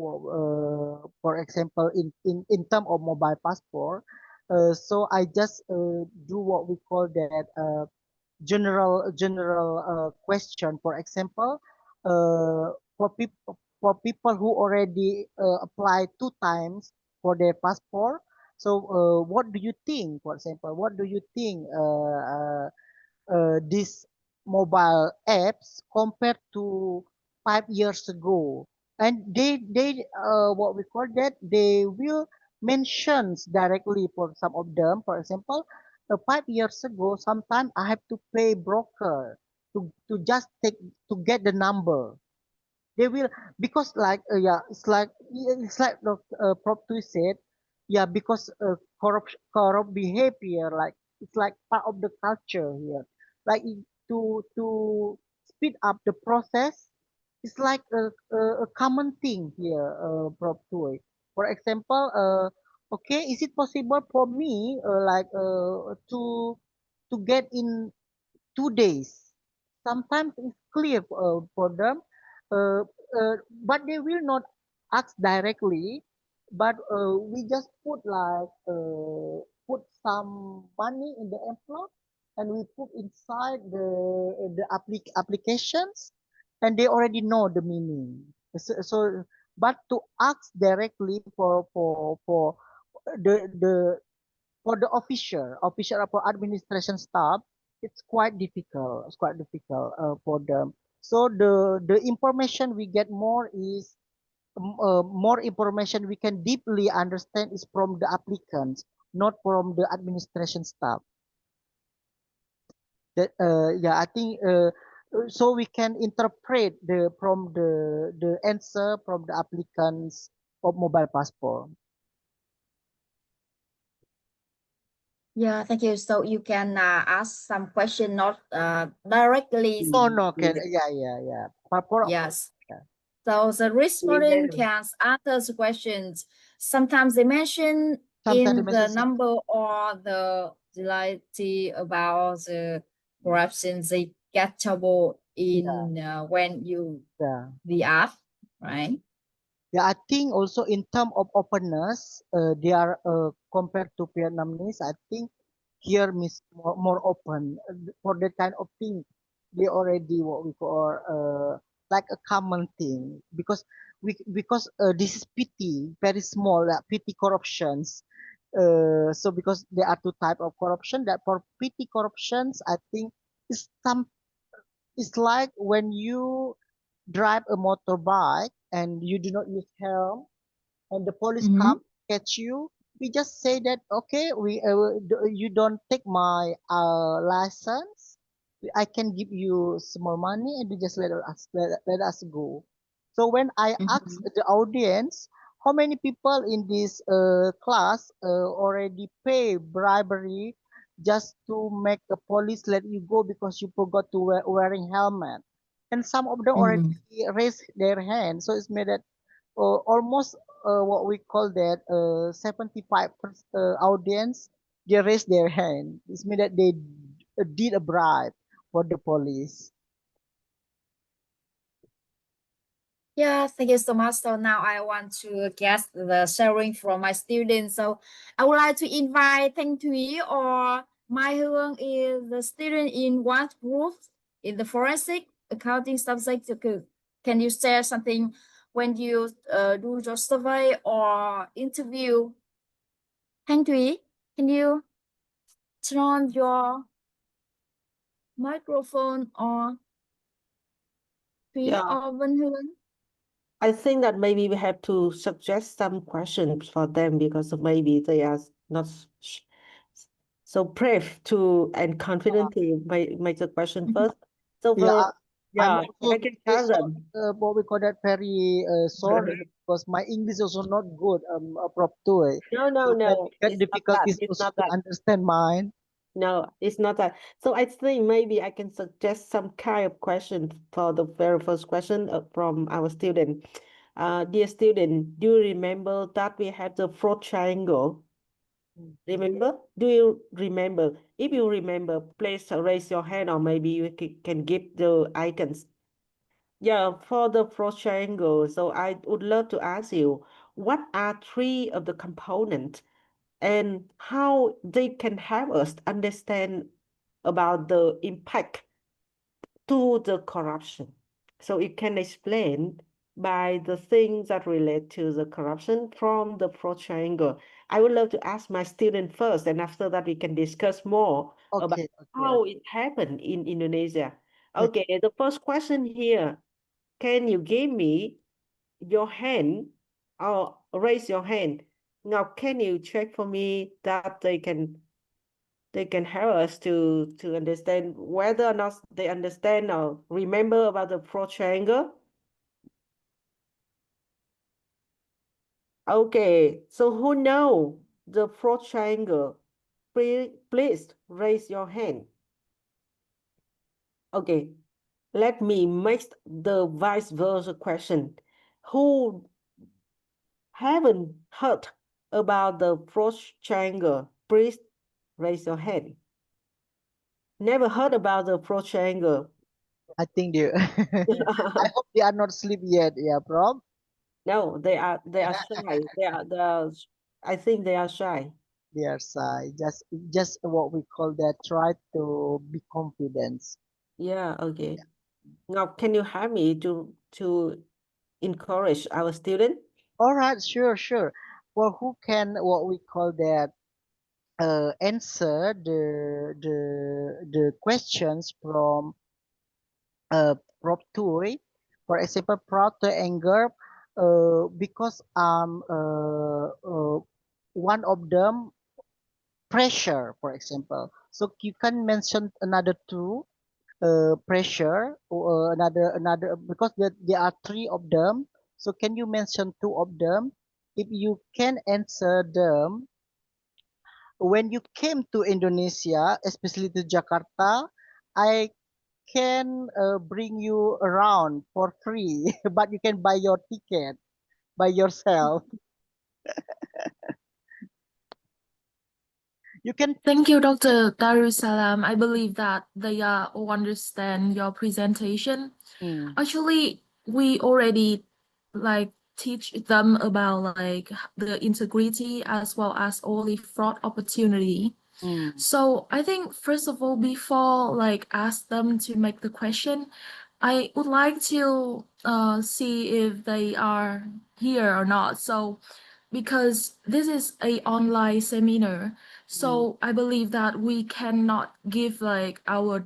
for example, in term of mobile passport, so I just do what we call that general question. For example, for people who already apply 2 times for their passport. So what do you think? For example, what do you think? These mobile apps compared to 5 years ago, and they what we call that, they will mentions directly for some of them. For example, 5 years ago sometimes I have to pay broker to just take to get the number. They will, because like yeah, it's like the Prof. Tui said, yeah, because corrupt behavior, like it's like part of the culture here, like to speed up the process. It's like a common thing here, Prof. Tui. For example, okay, is it possible for me to get in 2 days? Sometimes it's clear for them, uh, but they will not ask directly. But we just put some money in the envelope, and we put inside the applications, and they already know the meaning. So but to ask directly the for the official for administration staff, it's quite difficult. It's quite difficult for them. So the information we get more is more information we can deeply understand is from the applicants, not from the administration staff. That yeah, I think so we can interpret the answer from the applicants of mobile passport. Yeah, thank you. So you can ask some question not directly. No, can yeah. Yes. Yeah. So the respondent can answer the questions. Sometimes they mention Sometimes they in the mention number or the reality about the corruption, they get trouble in when you Yeah. the art, right? Yeah, I think also in terms of openness, they are compared to Vietnamese. I think here means more open for that kind of thing. They already what we call like a common thing because this is petty, very small, petty corruptions. So because there are two type of corruption, that for petty corruptions, I think is some it's like when you drive a motorbike and you do not use helm and the police Mm-hmm. come catch you, we just say that okay, you don't take my license. I can give you small money and you just let us go. So when I ask Mm-hmm. the audience how many people in this class already pay bribery just to make the police let you go because you forgot to wearing helmet, and some of them already Mm-hmm. raise their hand, so it's made that almost what we call that 75% audience they raise their hand. It means that they did a bribe for the police. Yeah, thank you so much. So now I want to guess the sharing from my students. So I would like to invite Thanh Thúy or Mai Hương is the student in what group in the forensic accounting subject. Can you share something when you do your survey or interview? Thanh Thúy, can you turn on your microphone or Thúy Yeah, or Vân Hương? I think that maybe we have to suggest some questions for them because maybe they are not so brave to and confident to make the question first. So Yeah, for I'm yeah, also I can tell so, them. what we call that very sorry because my English also not good prop too. No, no, So no. get It's not that. difficulties It's also not to that. understand mine. No, it's not that. So I think maybe I can suggest some kind of question for the very first question from our student. Dear student, do you remember that we have the fraud triangle? Remember? Do you remember? If you remember, please raise your hand or maybe you can give the icons. Yeah, for the fraud triangle, so I would love to ask you, what are three of the components and how they can help us understand about the impact to the corruption. So it can explain by the things that relate to the corruption from the fraud triangle. I would love to ask my student first, and after that we can discuss more about Okay, okay. how it happened in Indonesia. Okay, the first question here, can you give me your hand or raise your hand? Now, can you check for me that they can help us to understand whether or not they understand or remember about the fraud triangle? Okay, so who know the fraud triangle? Please raise your hand. Okay, let me make the vice versa question. Who haven't heard about the fraud triangle? Please raise your hand. Never heard about the fraud triangle. I think they. I hope they are not asleep yet. Yeah, Prof. No, they are shy. I think they are shy. They are shy. Just what we call that. Try to be confident. Yeah, okay. Now, can you help me to encourage our student? All right, sure, sure. Well, who can what we call that answer the questions from Prop Tui, for example, proud to anger, because one of them pressure, for example. So you can mention another two pressure or another because there are three of them. So can you mention two of them? If you can answer them, when you came to Indonesia, especially to Jakarta, I can bring you around for free, but you can buy your ticket by yourself. You can. Thank you, Dr. Darussalam. I believe that they all understand your presentation. Mm, Actually, we already like teach them about like the integrity as well as all the fraud opportunity. mm, So I think first of all, before like ask them to make the question, I would like to see if they are here or not. So because this is a online seminar, mm. so I believe that we cannot give like our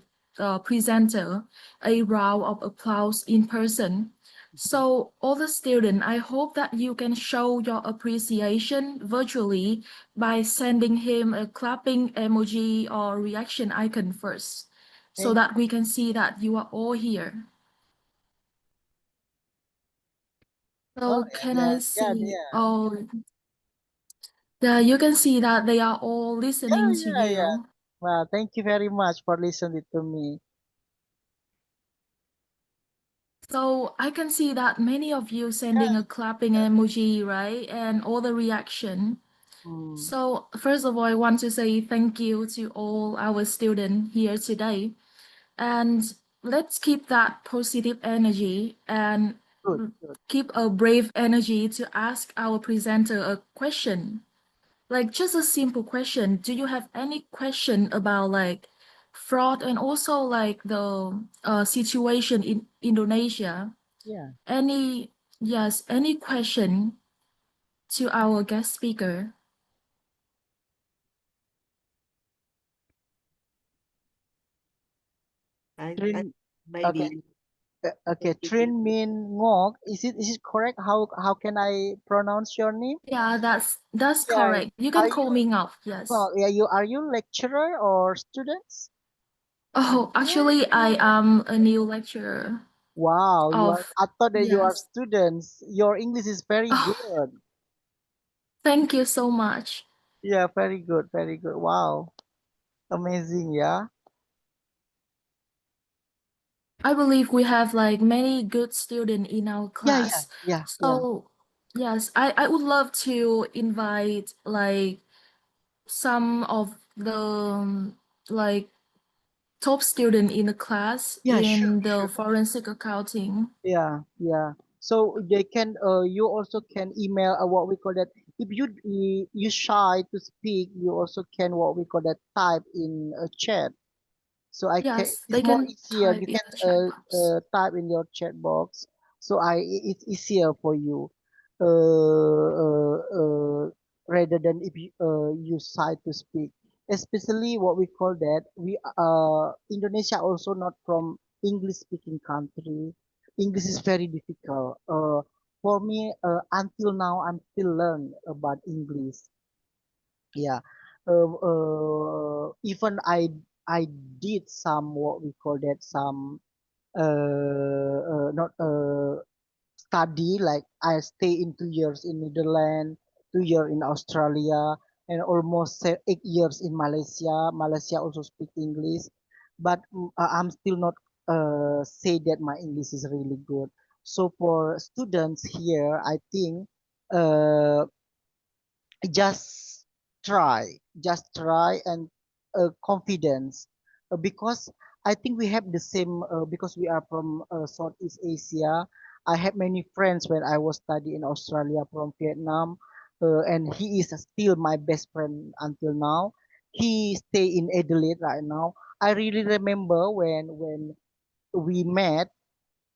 presenter a round of applause in person. So all the students, I hope that you can show your appreciation virtually by sending him a clapping emoji or reaction icon first, so Thank. that we can see that you are all here. Oh, So can yeah, I yeah, see? yeah, Oh, yeah, you can see that they are all yeah, listening to yeah, yeah. you. Well, thank you very much for listening to me. So I can see that many of you sending Yeah. a clapping emoji, right? And all the reaction. Mm, So first of all, I want to say thank you to all our students here today. And let's keep that positive energy and good, good. keep a brave energy to ask our presenter a question. Like just a simple question. Do you have any question about like fraud and also like the situation in Indonesia? Yeah. Any, yes, any question to our guest speaker? I Trin, okay, maybe okay. maybe Trin Min Ngok. Is it correct? How can I pronounce your name? Yeah, that's Yeah. correct. You Are can call you? me Ngọc, yes. Well, yeah. Are you lecturer or students? Oh, actually, I am a new lecturer Wow, you are. of, I thought that you are yes. students. Your English is very Oh, good. thank you so much. Yeah, very good, very good. Wow, amazing. Yeah. I believe we have like many good students in our Yeah, yeah, class. yeah, yeah. So, yes, I would love to invite like some of the like top student in the class Yeah, sure, in the sure. forensic accounting. Yeah, yeah. So they can. You also can email. What we call that. If you shy to speak, you also can what we call that type in a chat. So I can. Yes, It's they more can easier. type You in can the chat box. type in your chat box. So it's easier for you. Rather than if you shy to speak. Especially what we call that. Indonesia also not from English speaking country. English is very difficult. For me, until now, I'm still learn about English. Yeah. Even I did some what we call that some not study like I stay in 2 years in Netherlands, 2 years in Australia, and almost 8 years in Malaysia. Malaysia also speak English, but I'm still not say that my English is really good. So for students here, I think uh, just just try and confidence because I think we have the same because we are from Southeast Asia. I have many friends when I was studying in Australia from Vietnam, and he is still my best friend until now. He stay in Adelaide right now. I really remember when we met.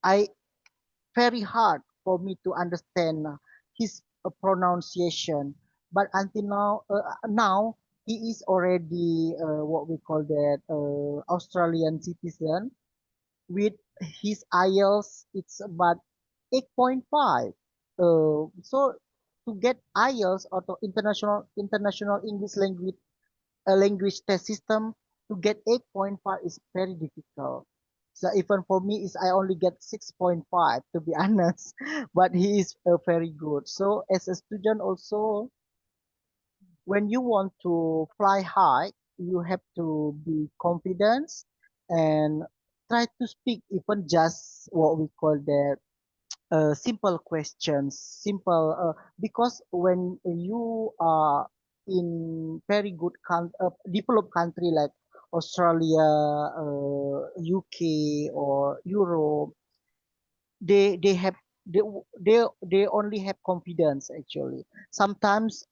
I very hard for me to understand his pronunciation. But until now he is already what we call that Australian citizen with his IELTS. It's about 8.5. So to get IELTS or to international English language test system to get 8.5 is very difficult. So even for me is I only get 6.5 to be honest, but he is very good. So as a student also, when you want to fly high, you have to be confident and try to speak even just what we call that simple questions, simple because when you are in very good developed country like Australia, UK, or Europe, they have they only have confidence actually. Sometimes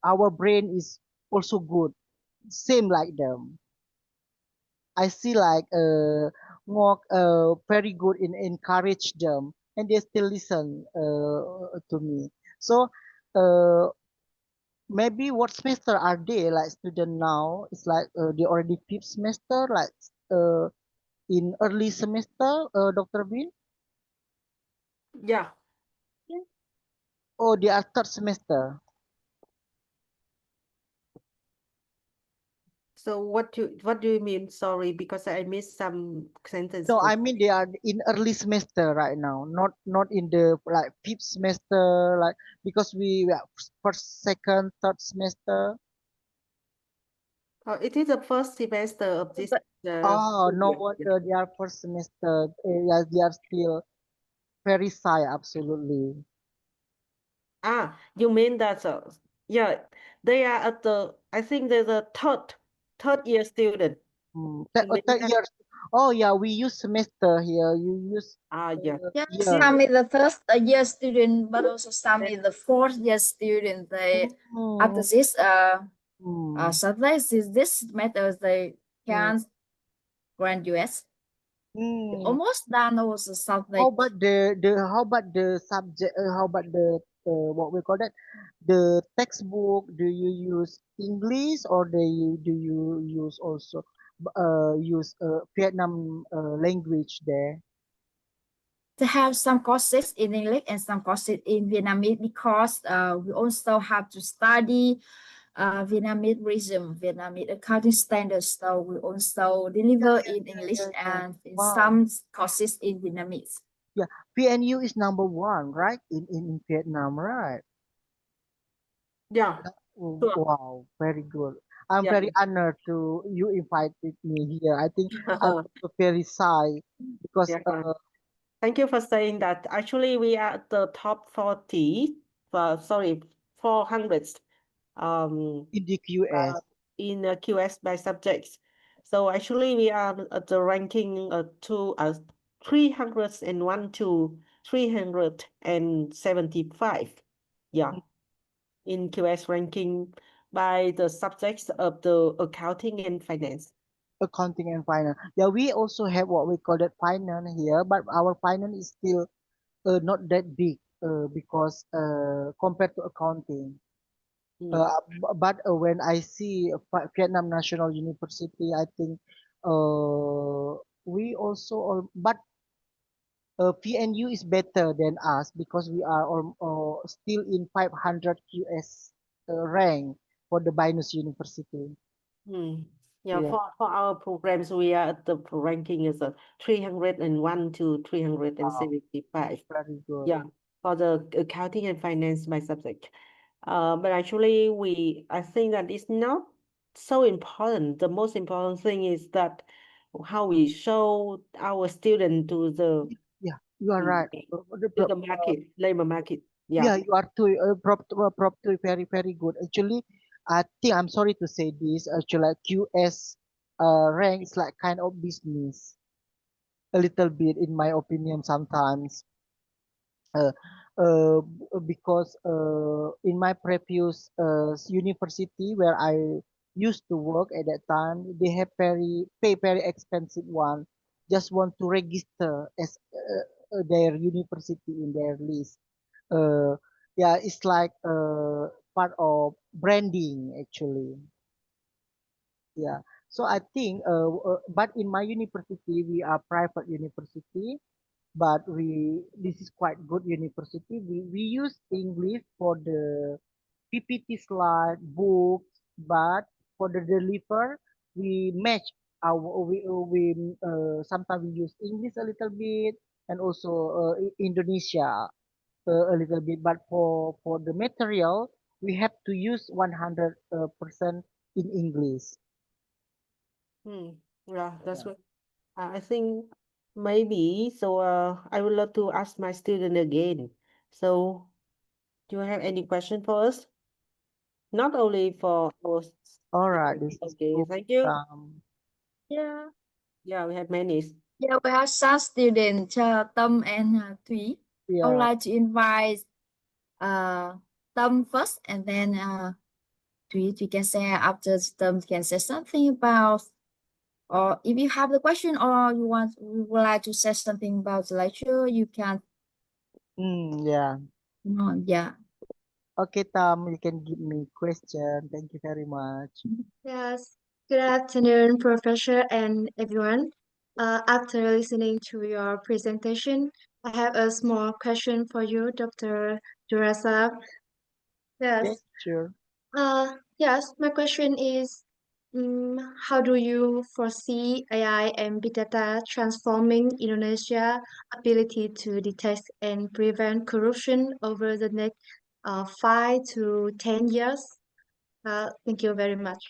our brain is also good, same like them. I see like more very good in encourage them, and they still listen to me. So uh, maybe what semester are they like student now? It's like they already fifth semester, like uh, in early semester, Dr. Bin, Yeah. or they are third semester. So what do you mean? Sorry, because I missed some sentence. No, I mean they are in early semester right now, not in the like fifth semester, like because we are first, second, third semester. It is the first semester of this Oh, school no year. wonder they are first semester. Yeah, they are still very shy, absolutely. Ah, you mean that yeah, they are at the I think they're the third year student. You mean Third that? year. Oh yeah, we use semester here. You use Yeah. Yeah, year. some is the first year student, but also some is the fourth year student. They after Mm, this mm, subject this matters they mm, can graduate. mm. Almost done also How subject. about the subject? How about the what we call that? The textbook? Do you use English or do you use also use Vietnam language there? To have some courses in English and some courses in Vietnamese because we also have to study Vietnamese rhythm, Vietnamese accounting standards. So we also deliver in English Yeah. and in Wow. some courses in Vietnamese. Yeah, PNU is number one, right? In Vietnam, right? Yeah. Oh, Sure. wow, very good. I'm Yeah. very honored to you invited me here. I think I'm also very shy because Yeah. Thank you for saying that. Actually, we are at the top 40, sorry, 400 in the QS. in QS by subjects. So actually, we are at the ranking 301 to 375. Yeah, in QS ranking by the subjects of the accounting and finance. Accounting and finance. Yeah, we also have what we call that finance here, but our finance is still not that big because compared to accounting. Mm. But when I see Vietnam National University, I think we also, but PNU is better than us because we are still in 500 QS rank for the Binus University. Mm. Yeah, Yeah, for our programs, we are at the ranking is 301 to wow, 375. very good. Yeah, for the accounting and finance by subject. But actually, I think that it's not so important. The most important thing is that how we show our student Yeah, you are right. to the market, labor market. Yeah. Yeah, you are too prop too very good. Actually, I think I'm sorry to say this. Actually, like QS rank is like kind of business a little bit, in my opinion, sometimes. uh, because in my previous university where I used to work at that time, they have very expensive one. Just want to register as their university in their list. Uh, yeah, it's like part of branding actually. Yeah. So I think, but in my university, we are private university, but this is quite good university. We use English for the PPT slide books, but for the deliver we match our we sometimes we use English a little bit and also Indonesia a little bit. But for the material we have to use 100% in English. Hmm. Yeah, that's Yeah. good. I think maybe so. I would love to ask my student again. So, do you have any question for us? not only for our All right, students. this is Okay, good. thank you. Yeah. Yeah, we have many. Yeah, we have some students, Tâm and Thúy. I would Yeah, like to invite Tâm first, and then Thúy can say after Tâm can say something about, or if you have the question or you would like to say something about the lecture, you can. yeah. Yeah. Okay, Tam, you can give me question. Thank you very much. Yes, good afternoon, Professor and everyone. After listening to your presentation, I have a small question for you, Dr. Durasa. Okay, Yes, sure. yes, my question is, how do you foresee AI and big data transforming Indonesia ability to detect and prevent corruption over the next 5 to 10 years? Thank you very much.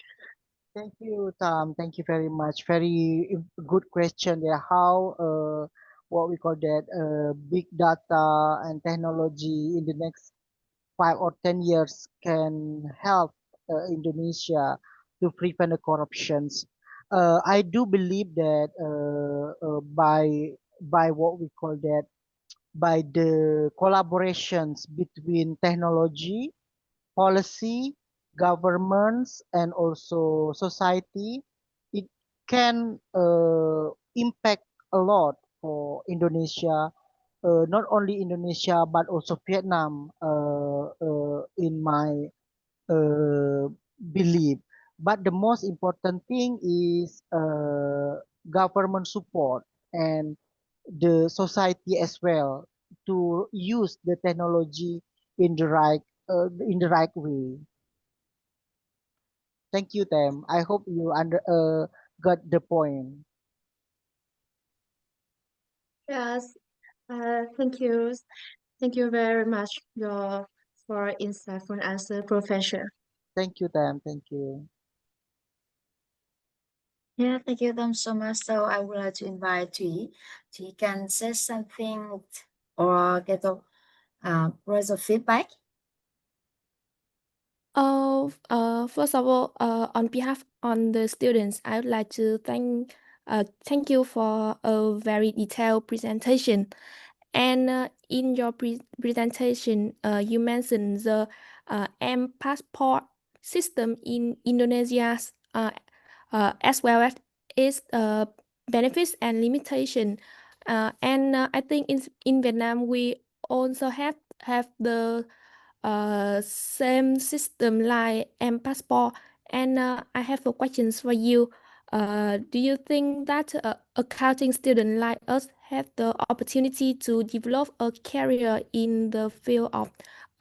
Thank you, Tom. Thank you very much. Very good question there. How what we call that big data and technology in the next 5 or 10 years can help Indonesia to prevent the corruptions. I do believe that by what we call that by the collaborations between technology, policy, governments, and also society, it can impact a lot for Indonesia, not only Indonesia but also Vietnam, in my uh, belief. But the most important thing is government support and the society as well to use the technology in the right way. Thank you, Tem. I hope you got the point. Yes, thank you. Thank you very much for insightful answer, Professor. Thank you, Tem. Thank you. Yeah, thank you them so much. So I would like to invite Thúy. Thúy can say something or get a words of feedback. First of all, on behalf on the students, I would like to thank you for a very detailed presentation. And in your presentation, you mentioned the M passport system in Indonesia, as well as its benefits and limitation. And I think in Vietnam we also have the same system like M passport. And I have a questions for you. Do you think that accounting students like us have the opportunity to develop a career in the field of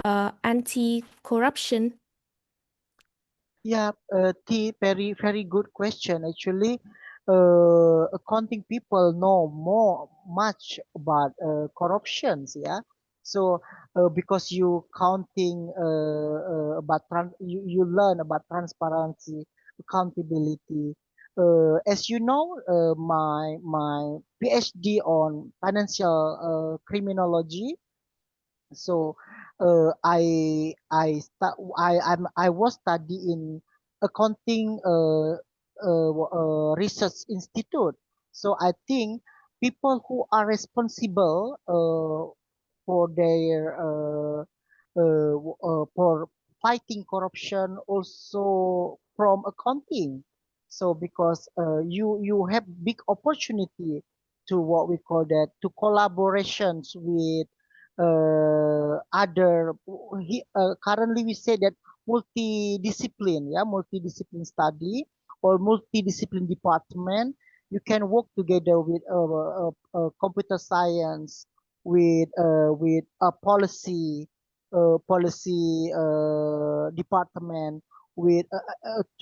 anti-corruption? Yeah, T, very good question. Actually, accounting people know much about corruptions. Yeah, so because you counting about you learn about transparency, accountability. As you know, my PhD on financial criminology. So I was studying accounting research institute. So I think people who are responsible for their for fighting corruption also from accounting. So because you have big opportunity to what we call that to collaborations with other currently we say that multidiscipline study or multidiscipline department. You can work together with computer science, with a policy department, with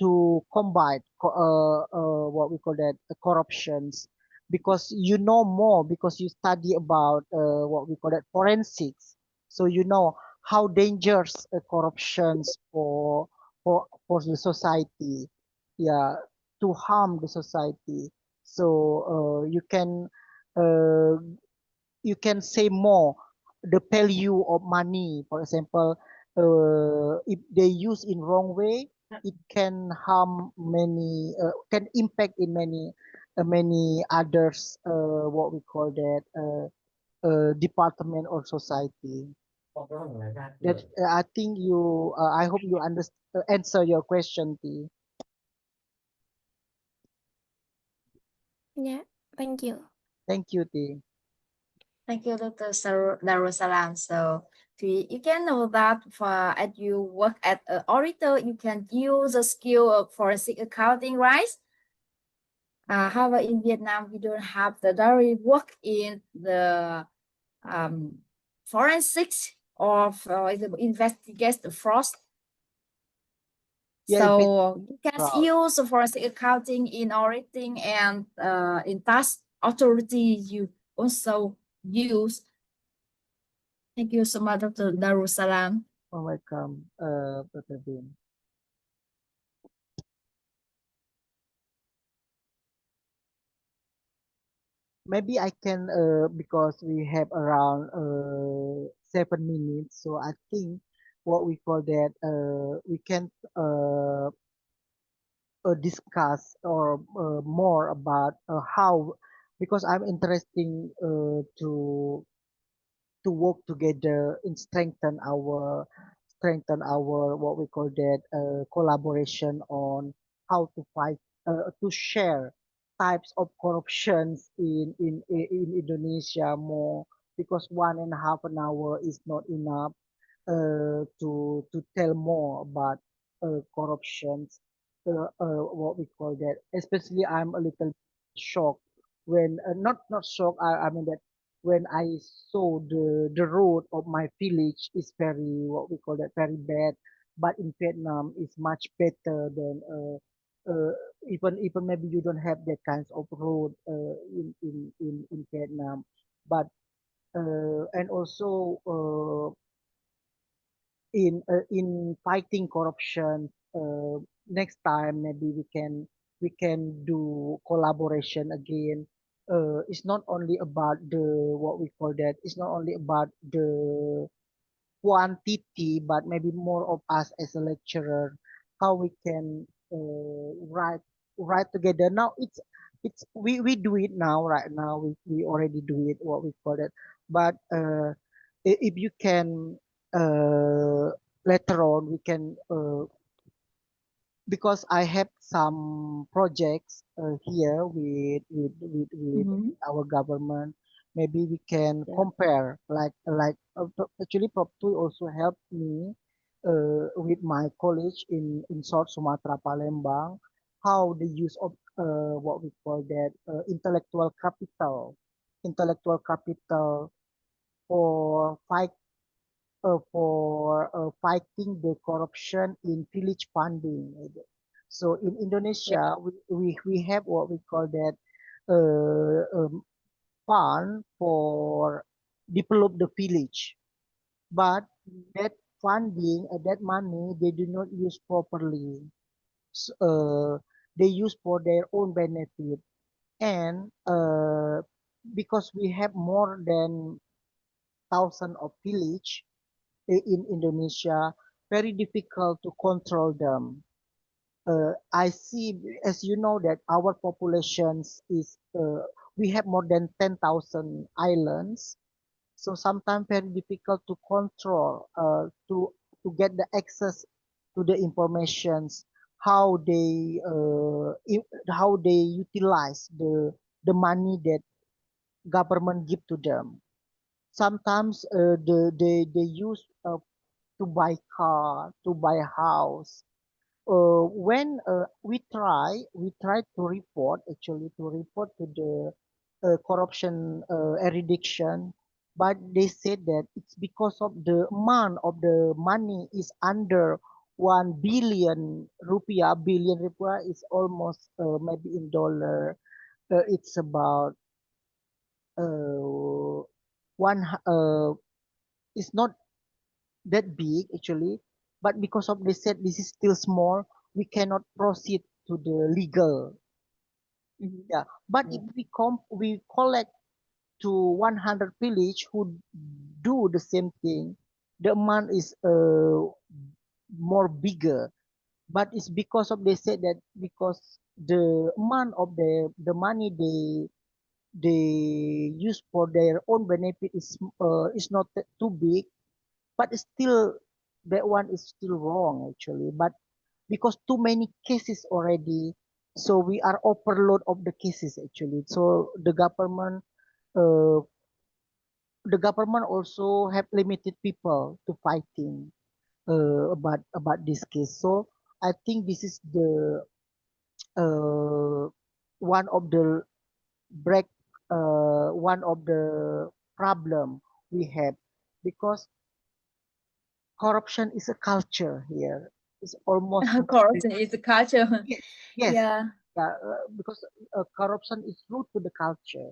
to combat what we call that corruptions, because you know more because you study about what we call it forensics, so you know how dangerous corruptions for the society, yeah, to harm the society. So you can say more the value of money, for example, if they use in wrong way, it can harm many, can impact in many others, what we call that, department or society. That I think you, I hope you answer your question, T. Yeah, thank you. Thank you, T. Thank you, Dr. Darussalam. So you can know that as you work as an auditor, you can use the skill of forensic accounting, right? However, in Vietnam, we don't have the direct work in the forensics or for investigate the fraud. Yeah, So you can fraud. use forensic accounting in auditing and in tax authority you also use. Thank you so much, Dr. Darussalam. Oh, welcome, Dr. Bin. Maybe I can, because we have around 7 minutes, so I think what we call that, we can discuss or more about how, because I'm interesting to work together and strengthen our what we call that, collaboration on how to fight, to share types of corruptions in Indonesia more, because 1.5 hour is not enough to tell more about corruptions, what we call that. Especially, I'm a little shocked when, not shocked. I mean that when I saw the road of my village is very, what we call that, very bad, but in Vietnam is much better than, even maybe you don't have that kinds of road in Vietnam, but and also, in fighting corruption, next time maybe we can do collaboration again. It's not only about the, what we call that, it's not only about the quantity, but maybe more of us as a lecturer, how we can write together. Now it's we do it now, right now we already do it, what we call it. But if you can, later on we can, because I have some projects here with Mhm. our government. Maybe we can Yeah. compare, actually Prof. Tui also helped me with my college in South Sumatra, Palembang, how the use of, what we call that, intellectual capital for fighting the corruption in village funding. So in Yeah. Indonesia, we have what we call that, fund for develop the village, but that funding, that money, they do not use properly. S- Uh, they use for their own benefit, and because we have more than thousand of village in Indonesia, very difficult to control them. I see, as you know, that our populations is, we have more than 10,000 islands, so sometimes very difficult to control, to get the access to the informations, how how they utilize the money that government give to them. Sometimes they use, to buy car, to buy a house. When we try to report, actually to report to the corruption eradication, but they said that it's because of the amount of the money is under 1 billion rupiah. Billion rupiah is almost, maybe in dollar, it's about, uh, one it's not that big actually, but because of they said this is still small, we cannot proceed to the legal. Mhm. Yeah, but Yeah. if we collect to 100 village who do the same thing, the amount is more bigger, but it's because of they said that because the amount of the money they use for their own benefit is not too big, but it's still that one is still wrong actually. But because too many cases already, so we are overload of the cases actually. So uh, the government also have limited people to fighting about this case. So I think this is the one of the break one of the problem we have, because corruption is a culture here. It's almost Corruption is a culture. yes, yes, Yeah. yeah, because corruption is root to the culture.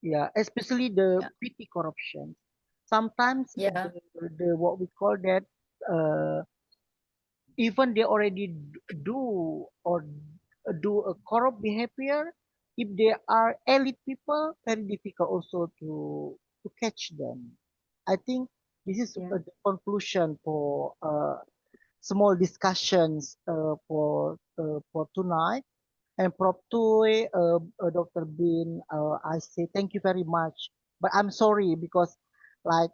Yeah, especially the Yeah. petty corruption. Sometimes Yeah. the what we call that uh, even they already do or do a corrupt behavior, if they are elite people, very difficult also to catch them. I think this is Yeah. the conclusion for small discussions for tonight. And Prof. Toy, Dr. Bin, I say thank you very much. But I'm sorry because like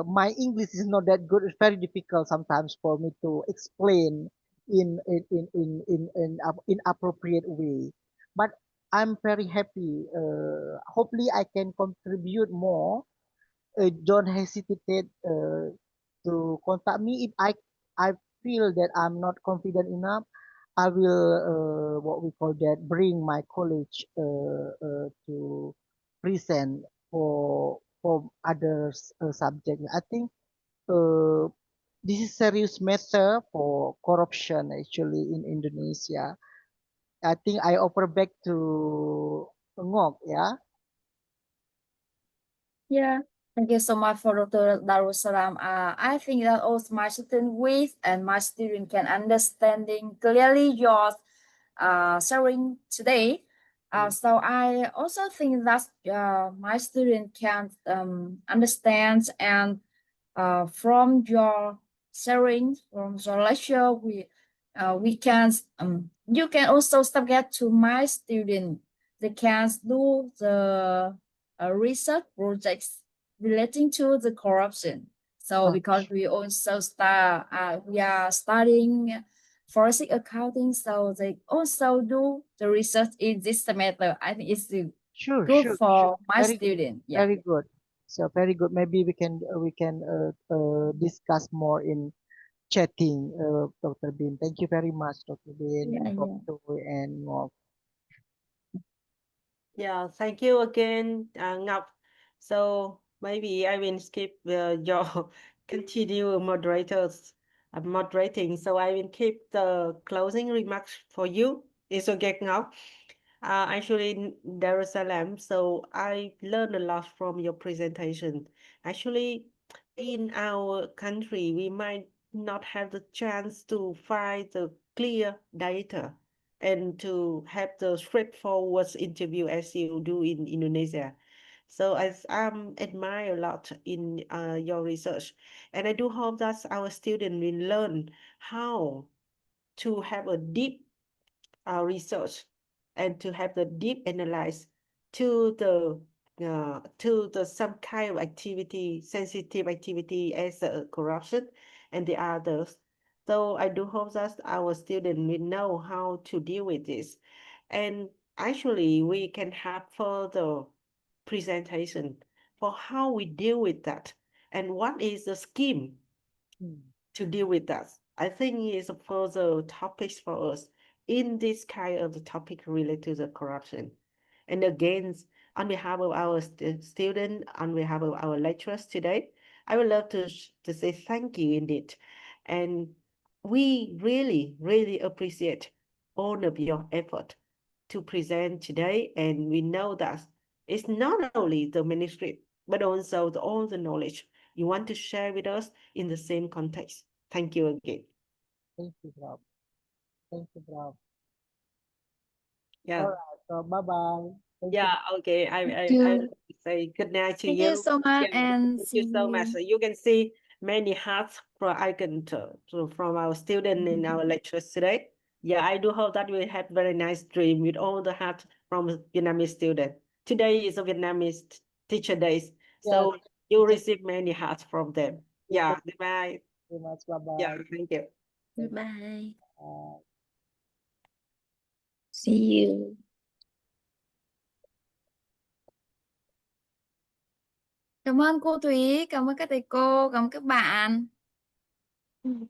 my English is not that good. It's very difficult sometimes for me to explain in appropriate way. But I'm very happy. Hopefully, I can contribute more. Don't hesitate to contact me if I feel that I'm not confident enough. I will what we call that bring my college to present for others subject. I think uh, this is serious matter for corruption actually in Indonesia. I think I offer back to Ngok, yeah. Yeah. Thank you so much for Dr. Darussalam. I think that also my student with and my student can understanding clearly your sharing today. So I also think that my student can understand and from your sharing from your lecture we can you can also subject to my student. They can do the research projects relating to the corruption. So Uh, because we also we are studying forensic accounting, so they also do the research in this semester. I think it's sure, good sure, sure. for my Very student. Yeah. very good. So very good. Maybe we can discuss more in chatting, Dr. Bin. Thank you very much, Dr. Bin, Yeah, Prof. yeah. Toy, and Ngok. Yeah, thank you again, Ngọc. So maybe I will skip your continue moderators moderating. So I will keep the closing remarks for you. It's okay, Ngọc. Actually, in Jerusalem. So I learned a lot from your presentation. Actually, in our country, we might not have the chance to find the clear data and to have the straightforward interview as you do in Indonesia. So I'm admire a lot in your research, and I do hope that our students will learn how to have a deep research and to have the deep analyze to the some kind of activity, sensitive activity as corruption and the others. So I do hope that our students will know how to deal with this. And actually, we can have further presentation for how we deal with that and what is the scheme to deal with that. I think it's a further topics for us in this kind of the topic related to the corruption. And again, on behalf of our student, on behalf of our lecturers today, I would love to say thank you indeed. And we really, really appreciate all of your effort to present today. And we know that it's not only the manuscript, but also all the knowledge you want to share with us in the same context. Thank you again. Thank you, Prof. Thank you, Prof. Yeah. All right. So bye bye. Thank you. Yeah, okay. I You. say good night to Thank you you. so much Yeah, and thank see you so much. you. So you can see many hearts for icon from our student in our lectures today. Yeah, I do hope that we have very nice dream with all the heart from Vietnamese student. Today is a Vietnamese teacher days, so Yes, you teacher, receive many hearts from them. Yeah, bye. thank you very much. Bye Yeah, bye. thank you. Goodbye. See you. Cảm ơn cô Thúy, cảm ơn các thầy cô, cảm ơn các bạn.